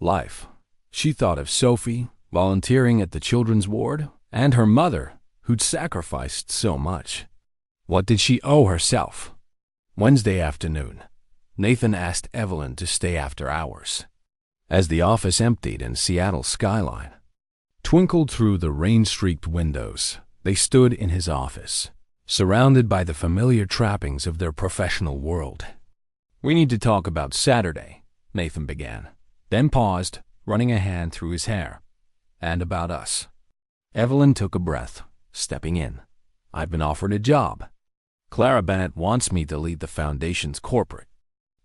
life. She thought of Sophie, volunteering at the children's ward, and her mother, who'd sacrificed so much. What did she owe herself? Wednesday afternoon, Nathan asked Evelyn to stay after hours. As the office emptied and Seattle's skyline twinkled through the rain-streaked windows, they stood in his office, surrounded by the familiar trappings of their professional world. "We need to talk about Saturday," Nathan began, then paused, running a hand through his hair. "And about us." Evelyn took a breath, stepping in. "I've been offered a job. Clara Bennett wants me to lead the Foundation's corporate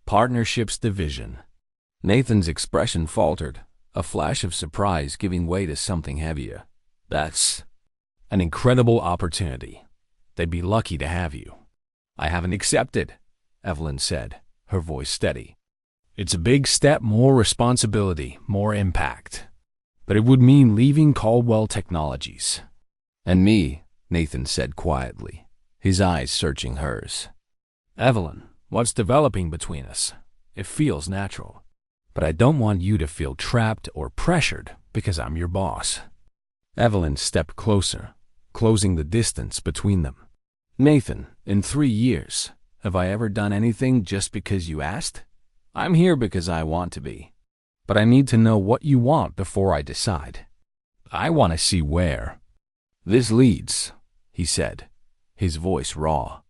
partnerships division." Nathan's expression faltered, a flash of surprise giving way to something heavier. "That's an incredible opportunity. They'd be lucky to have you." "I haven't accepted," Evelyn said, her voice steady. "It's a big step, more responsibility, more impact. But it would mean leaving Caldwell Technologies." "And me," Nathan said quietly, his eyes searching hers. "Evelyn, what's developing between us? It feels natural. But I don't want you to feel trapped or pressured because I'm your boss." Evelyn stepped closer, closing the distance between them. "Nathan, in 3 years, have I ever done anything just because you asked? I'm here because I want to be. But I need to know what you want before I decide. I want to see where this leads," he said, his voice raw.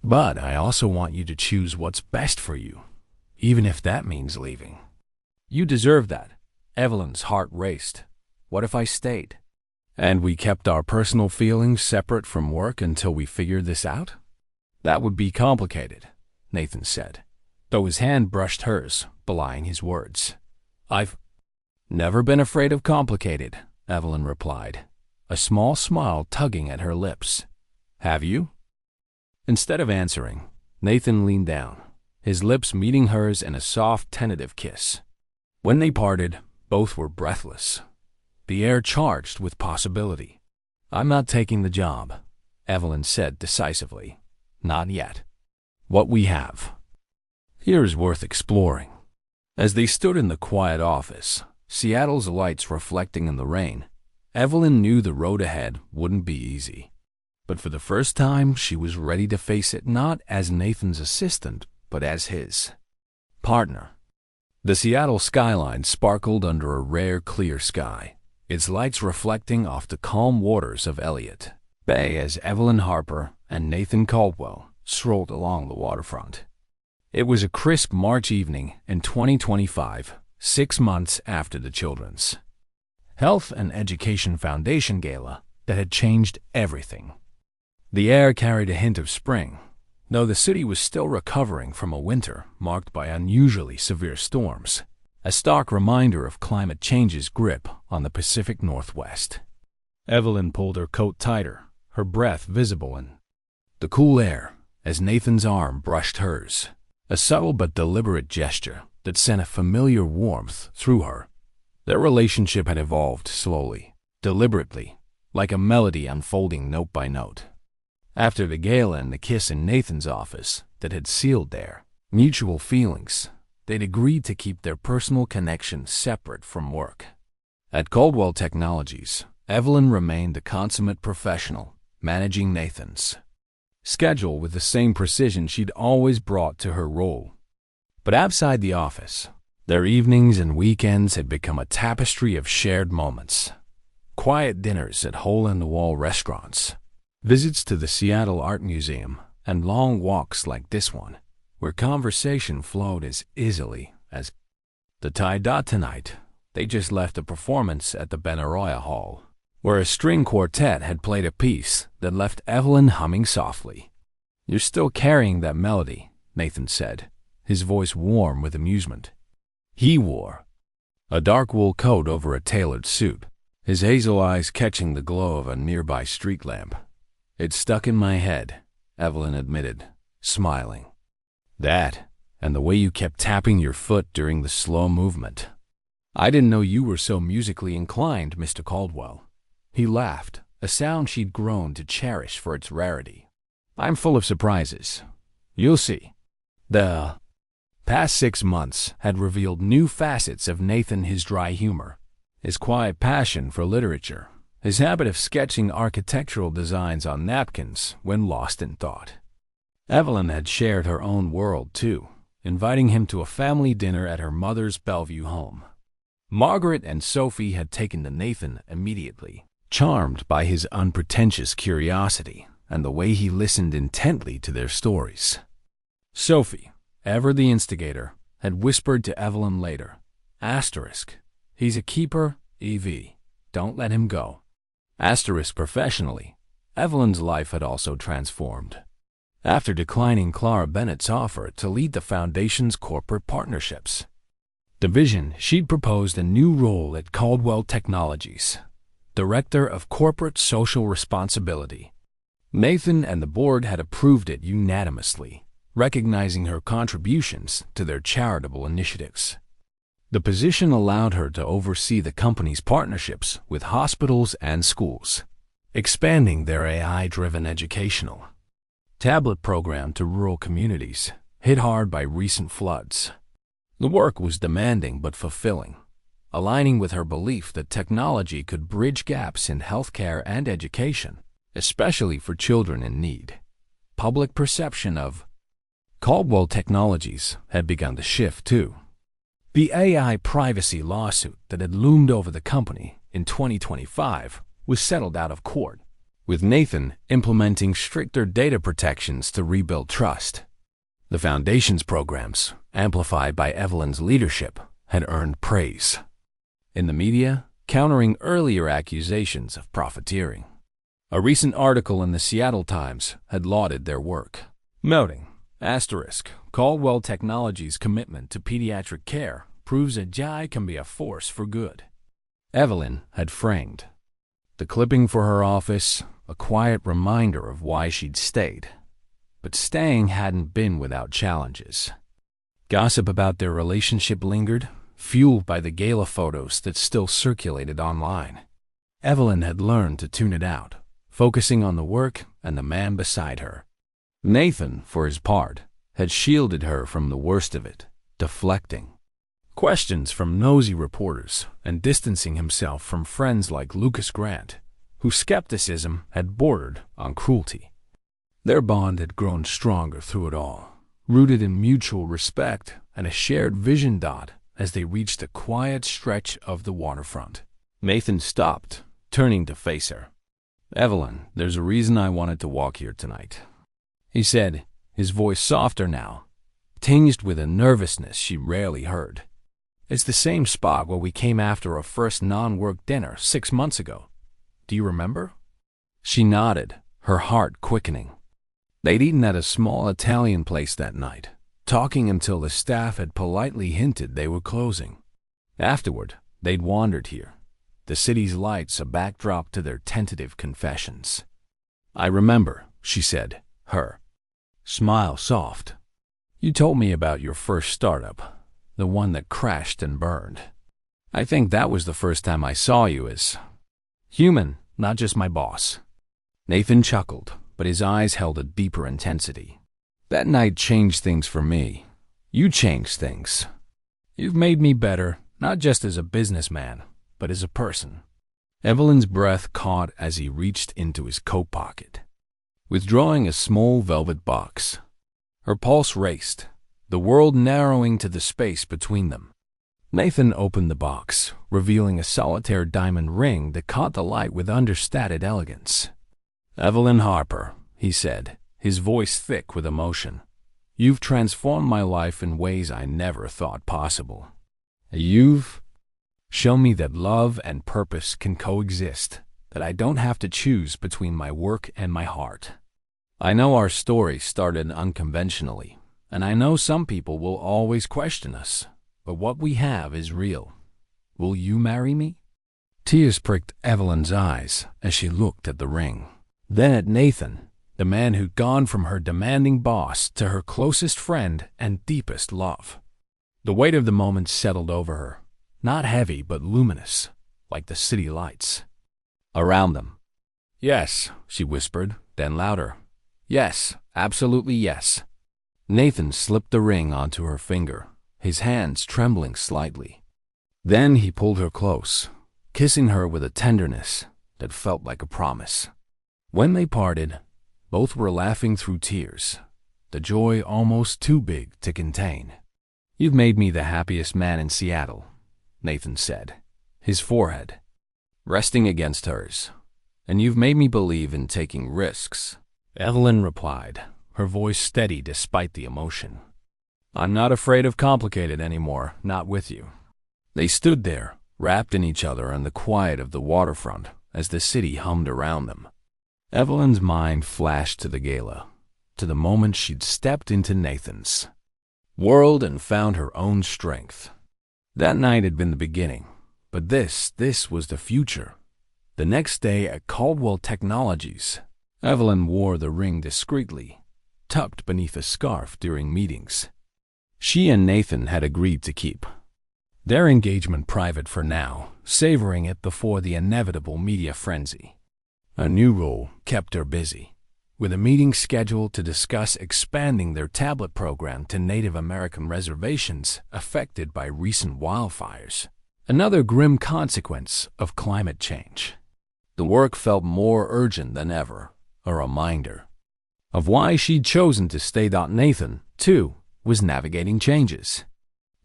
"But I also want you to choose what's best for you, even if that means leaving." "You deserve that." Evelyn's heart raced. "What if I stayed? And we kept our personal feelings separate from work until we figured this out?" "That would be complicated," Nathan said, though his hand brushed hers, belying his words. "I've never been afraid of complicated," Evelyn replied, a small smile tugging at her lips. "Have you?" Instead of answering, Nathan leaned down, his lips meeting hers in a soft, tentative kiss. When they parted, both were breathless, the air charged with possibility. "I'm not taking the job," Evelyn said decisively. "Not yet. What we have here is worth exploring." As they stood in the quiet office, Seattle's lights reflecting in the rain, Evelyn knew the road ahead wouldn't be easy. But for the first time, she was ready to face it not as Nathan's assistant, but as his partner. The Seattle skyline sparkled under a rare clear sky, its lights reflecting off the calm waters of Elliott Bay as Evelyn Harper and Nathan Caldwell strolled along the waterfront. It was a crisp March evening in 2025, 6 months after the Children's Health and Education Foundation Gala that had changed everything. The air carried a hint of spring, though the city was still recovering from a winter marked by unusually severe storms, a stark reminder of climate change's grip on the Pacific Northwest. Evelyn pulled her coat tighter, her breath visible in the cool air as Nathan's arm brushed hers, a subtle but deliberate gesture that sent a familiar warmth through her. Their relationship had evolved slowly, deliberately, like a melody unfolding note by note. After the gala and the kiss in Nathan's office that had sealed their mutual feelings, they'd agreed to keep their personal connection separate from work. At Caldwell Technologies, Evelyn remained a consummate professional, managing Nathan's schedule with the same precision she'd always brought to her role. But outside the office, their evenings and weekends had become a tapestry of shared moments. Quiet dinners at hole-in-the-wall restaurants, visits to the Seattle Art Museum, and long walks like this one, where conversation flowed as easily as the tide. Tonight, they just left a performance at the Benaroya Hall, where a string quartet had played a piece that left Evelyn humming softly. "You're still carrying that melody," Nathan said, his voice warm with amusement. He wore a dark wool coat over a tailored suit, his hazel eyes catching the glow of a nearby street lamp. "It stuck in my head," Evelyn admitted, smiling. "That, and the way you kept tapping your foot during the slow movement. I didn't know you were so musically inclined, Mr. Caldwell." He laughed, a sound she'd grown to cherish for its rarity. "I'm full of surprises. You'll see." The past 6 months had revealed new facets of Nathan, his dry humor, his quiet passion for literature, his habit of sketching architectural designs on napkins when lost in thought. Evelyn had shared her own world, too, inviting him to a family dinner at her mother's Bellevue home. Margaret and Sophie had taken to Nathan immediately, charmed by his unpretentious curiosity and the way he listened intently to their stories. Sophie, ever the instigator, had whispered to Evelyn later, "He's a keeper, EV. Don't let him go." Professionally, Evelyn's life had also transformed. After declining Clara Bennett's offer to lead the Foundation's corporate partnerships division, she'd proposed a new role at Caldwell Technologies, Director of Corporate Social Responsibility. Nathan and the board had approved it unanimously, recognizing her contributions to their charitable initiatives. The position allowed her to oversee the company's partnerships with hospitals and schools, expanding their AI-driven educational tablet program to rural communities hit hard by recent floods. The work was demanding but fulfilling, aligning with her belief that technology could bridge gaps in healthcare and education, especially for children in need. Public perception of Caldwell Technologies had begun to shift, too. The AI privacy lawsuit that had loomed over the company in 2025 was settled out of court, with Nathan implementing stricter data protections to rebuild trust. The Foundation's programs, amplified by Evelyn's leadership, had earned praise in the media, countering earlier accusations of profiteering. A recent article in the Seattle Times had lauded their work, noting, "Caldwell Technologies' commitment to pediatric care proves AI can be a force for good." Evelyn had framed the clipping for her office, a quiet reminder of why she'd stayed. But staying hadn't been without challenges. Gossip about their relationship lingered, fueled by the Gala photos that still circulated online. Evelyn had learned to tune it out, focusing on the work and the man beside her. Nathan, for his part, had shielded her from the worst of it, deflecting questions from nosy reporters and distancing himself from friends like Lucas Grant, whose skepticism had bordered on cruelty. Their bond had grown stronger through it all, rooted in mutual respect and a shared vision. As they reached a quiet stretch of the waterfront, Nathan stopped, turning to face her. "Evelyn, there's a reason I wanted to walk here tonight," he said, his voice softer now, tinged with a nervousness she rarely heard. "It's the same spot where we came after our first non-work dinner 6 months ago. Do you remember?" She nodded, her heart quickening. They'd eaten at a small Italian place that night, talking until the staff had politely hinted they were closing. Afterward, they'd wandered here, the city's lights a backdrop to their tentative confessions. "I remember," she said, her smile soft. "You told me about your first startup, the one that crashed and burned. I think that was the first time I saw you as human, not just my boss." Nathan chuckled, but his eyes held a deeper intensity. "That night changed things for me. You changed things. You've made me better, not just as a businessman, but as a person." Evelyn's breath caught as he reached into his coat pocket, withdrawing a small velvet box. Her pulse raced, the world narrowing to the space between them. Nathan opened the box, revealing a solitaire diamond ring that caught the light with understated elegance. "Evelyn Harper," he said, his voice thick with emotion. "You've transformed my life in ways I never thought possible. You've shown me that love and purpose can coexist, that I don't have to choose between my work and my heart." I know our story started unconventionally, and I know some people will always question us, but what we have is real. Will you marry me? Tears pricked Evelyn's eyes as she looked at the ring, then at Nathan, the man who'd gone from her demanding boss to her closest friend and deepest love. The weight of the moment settled over her, not heavy but luminous, like the city lights around them. "Yes," she whispered, then louder. "Yes, absolutely yes." Nathan slipped the ring onto her finger, his hands trembling slightly. Then he pulled her close, kissing her with a tenderness that felt like a promise. When they parted, both were laughing through tears, the joy almost too big to contain. "You've made me the happiest man in Seattle," Nathan said, his forehead resting against hers. "And you've made me believe in taking risks," Evelyn replied, her voice steady despite the emotion. "I'm not afraid of complicated anymore, not with you." They stood there, wrapped in each other and the quiet of the waterfront as the city hummed around them. Evelyn's mind flashed to the Gala, to the moment she'd stepped into Nathan's world and found her own strength. That night had been the beginning, but this was the future. The next day at Caldwell Technologies, Evelyn wore the ring discreetly, tucked beneath a scarf during meetings. She and Nathan had agreed to keep their engagement private for now, savoring it before the inevitable media frenzy. A new role kept her busy, with a meeting scheduled to discuss expanding their tablet program to Native American reservations affected by recent wildfires, another grim consequence of climate change. The work felt more urgent than ever, a reminder of why she'd chosen to stay. Nathan, too, was navigating changes.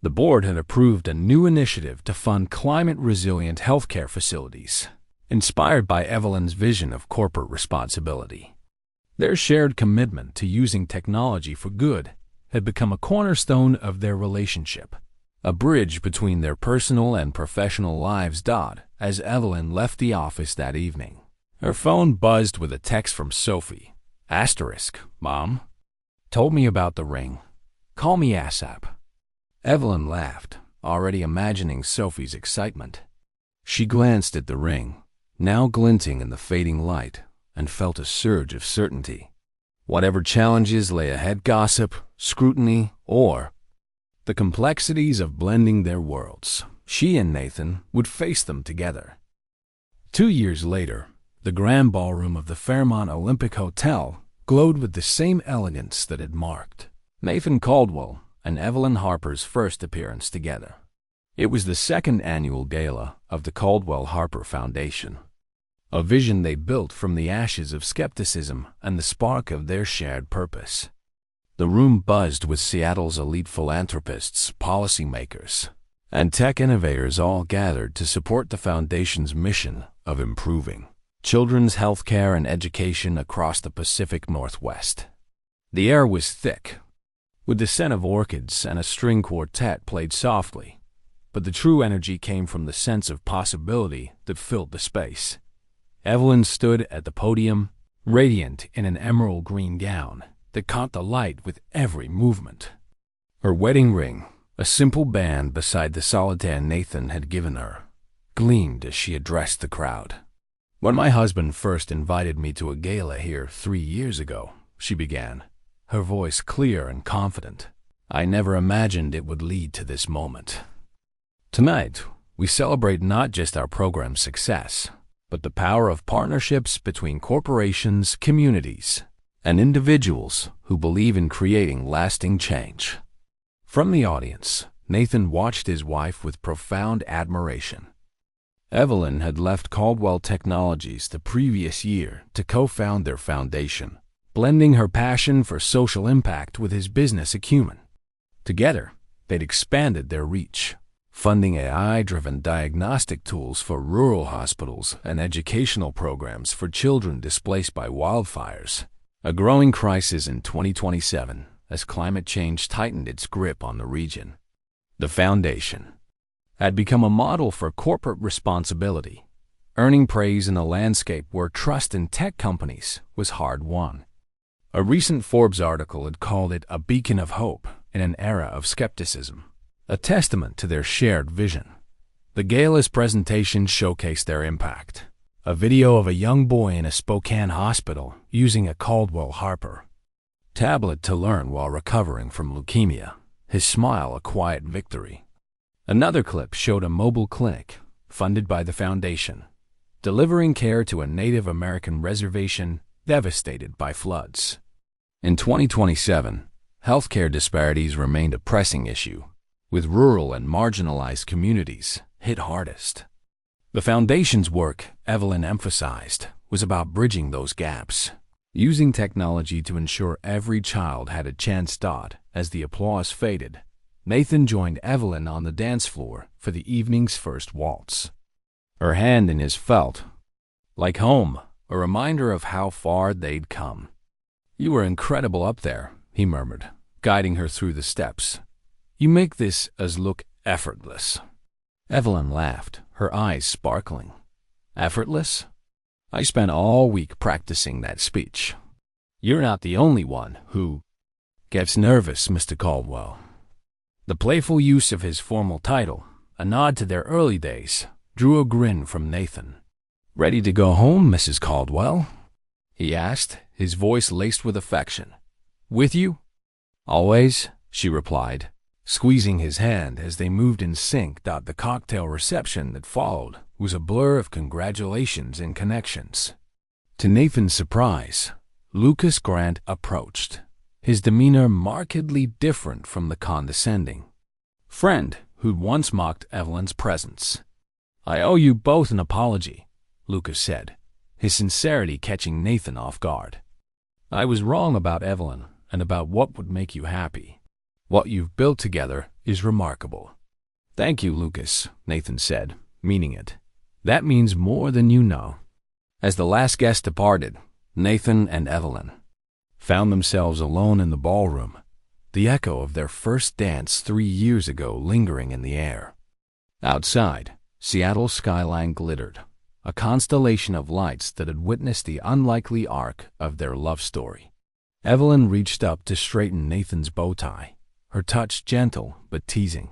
The board had approved a new initiative to fund climate-resilient healthcare facilities, inspired by Evelyn's vision of corporate responsibility. Their shared commitment to using technology for good had become a cornerstone of their relationship, a bridge between their personal and professional lives. As Evelyn left the office that evening, her phone buzzed with a text from Sophie. "Mom told me about the ring. Call me ASAP." Evelyn laughed, already imagining Sophie's excitement. She glanced at the ring, now glinting in the fading light, and felt a surge of certainty. Whatever challenges lay ahead, gossip, scrutiny, or the complexities of blending their worlds, she and Nathan would face them together. 2 years later, the grand ballroom of the Fairmont Olympic Hotel glowed with the same elegance that had marked Nathan Caldwell and Evelyn Harper's first appearance together. It was the second annual gala of the Caldwell Harper Foundation, a vision they built from the ashes of skepticism and the spark of their shared purpose. The room buzzed with Seattle's elite philanthropists, policymakers, and tech innovators, all gathered to support the foundation's mission of improving children's health care and education across the Pacific Northwest. The air was thick, with the scent of orchids, and a string quartet played softly, but the true energy came from the sense of possibility that filled the space. Evelyn stood at the podium, radiant in an emerald green gown that caught the light with every movement. Her wedding ring, a simple band beside the solitaire Nathan had given her, gleamed as she addressed the crowd. "When my husband first invited me to a gala here 3 years ago," she began, her voice clear and confident, "I never imagined it would lead to this moment. Tonight, we celebrate not just our program's success, but the power of partnerships between corporations, communities, and individuals who believe in creating lasting change." From the audience, Nathan watched his wife with profound admiration. Evelyn had left Caldwell Technologies the previous year to co-found their foundation, blending her passion for social impact with his business acumen. Together, they'd expanded their reach, funding AI-driven diagnostic tools for rural hospitals and educational programs for children displaced by wildfires, a growing crisis in 2027 as climate change tightened its grip on the region. The foundation had become a model for corporate responsibility, earning praise in a landscape where trust in tech companies was hard-won. A recent Forbes article had called it a beacon of hope in an era of skepticism, a testament to their shared vision. The Gala's presentation showcased their impact. A video of a young boy in a Spokane hospital using a Caldwell Harper tablet to learn while recovering from leukemia, his smile a quiet victory. Another clip showed a mobile clinic, funded by the foundation, delivering care to a Native American reservation devastated by floods. In 2027, healthcare disparities remained a pressing issue, with rural and marginalized communities hit hardest. The foundation's work, Evelyn emphasized, was about bridging those gaps, using technology to ensure every child had a chance. As the applause faded, Nathan joined Evelyn on the dance floor for the evening's first waltz. Her hand in his felt like home, a reminder of how far they'd come. "You were incredible up there," he murmured, guiding her through the steps. "You make this as look effortless." Evelyn laughed, her eyes sparkling. "Effortless? I spent all week practicing that speech. You're not the only one who gets nervous, Mr. Caldwell." The playful use of his formal title, a nod to their early days, drew a grin from Nathan. "Ready to go home, Mrs. Caldwell?" he asked, his voice laced with affection. "With you?" "Always," she replied, squeezing his hand as they moved in sync. The cocktail reception that followed was a blur of congratulations and connections. To Nathan's surprise, Lucas Grant approached, his demeanor markedly different from the condescending friend who'd once mocked Evelyn's presence. "I owe you both an apology," Lucas said, his sincerity catching Nathan off guard. "I was wrong about Evelyn and about what would make you happy. What you've built together is remarkable." "Thank you, Lucas," Nathan said, meaning it. "That means more than you know." As the last guest departed, Nathan and Evelyn found themselves alone in the ballroom, the echo of their first dance 3 years ago lingering in the air. Outside, Seattle's skyline glittered, a constellation of lights that had witnessed the unlikely arc of their love story. Evelyn reached up to straighten Nathan's bow tie, her touch gentle but teasing.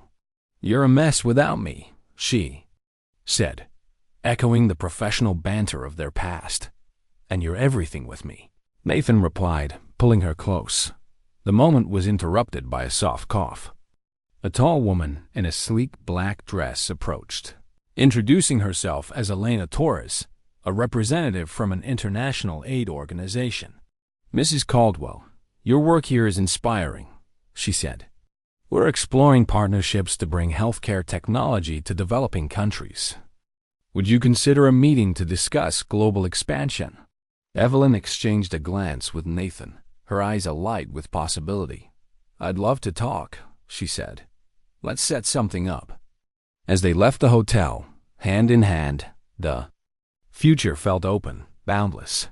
"You're a mess without me," she said, echoing the professional banter of their past. "And you're everything with me," Nathan replied, pulling her close. The moment was interrupted by a soft cough. A tall woman in a sleek black dress approached, introducing herself as Elena Torres, a representative from an international aid organization. "Mrs. Caldwell, your work here is inspiring," she said. "We're exploring partnerships to bring healthcare technology to developing countries. Would you consider a meeting to discuss global expansion?" Evelyn exchanged a glance with Nathan, her eyes alight with possibility. "I'd love to talk," she said. "Let's set something up." As they left the hotel, hand in hand, the future felt open, boundless.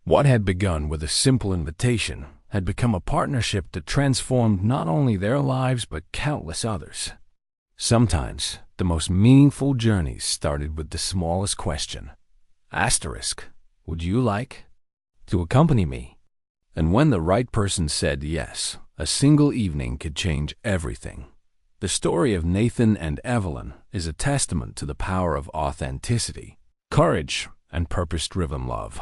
What had begun with a simple invitation had become a partnership that transformed not only their lives but countless others. Sometimes, the most meaningful journeys started with the smallest question. Would you like to accompany me? And when the right person said yes, a single evening could change everything. The story of Nathan and Evelyn is a testament to the power of authenticity, courage, and purpose-driven love.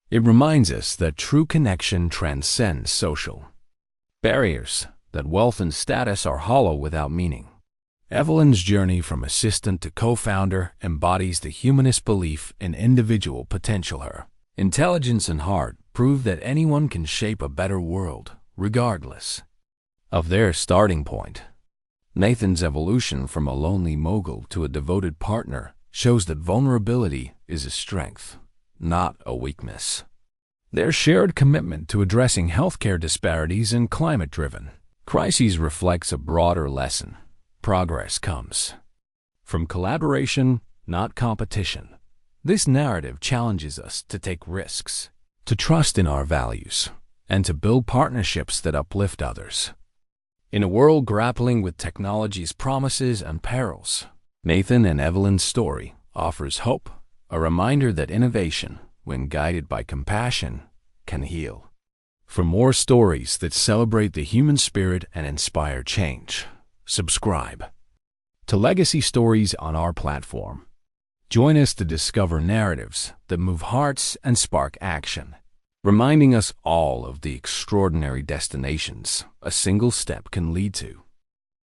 It reminds us that true connection transcends social barriers, that wealth and status are hollow without meaning. Evelyn's journey from assistant to co-founder embodies the humanist belief in individual potential. Her intelligence and heart prove that anyone can shape a better world, regardless of their starting point. Nathan's evolution from a lonely mogul to a devoted partner shows that vulnerability is a strength, not a weakness. Their shared commitment to addressing healthcare disparities and climate-driven crises reflects a broader lesson. Progress comes from collaboration, not competition. This narrative challenges us to take risks, to trust in our values, and to build partnerships that uplift others. In a world grappling with technology's promises and perils, Nathan and Evelyn's story offers hope, a reminder that innovation, when guided by compassion, can heal. For more stories that celebrate the human spirit and inspire change, subscribe to Legacy Stories on our platform. Join us to discover narratives that move hearts and spark action, reminding us all of the extraordinary destinations a single step can lead to.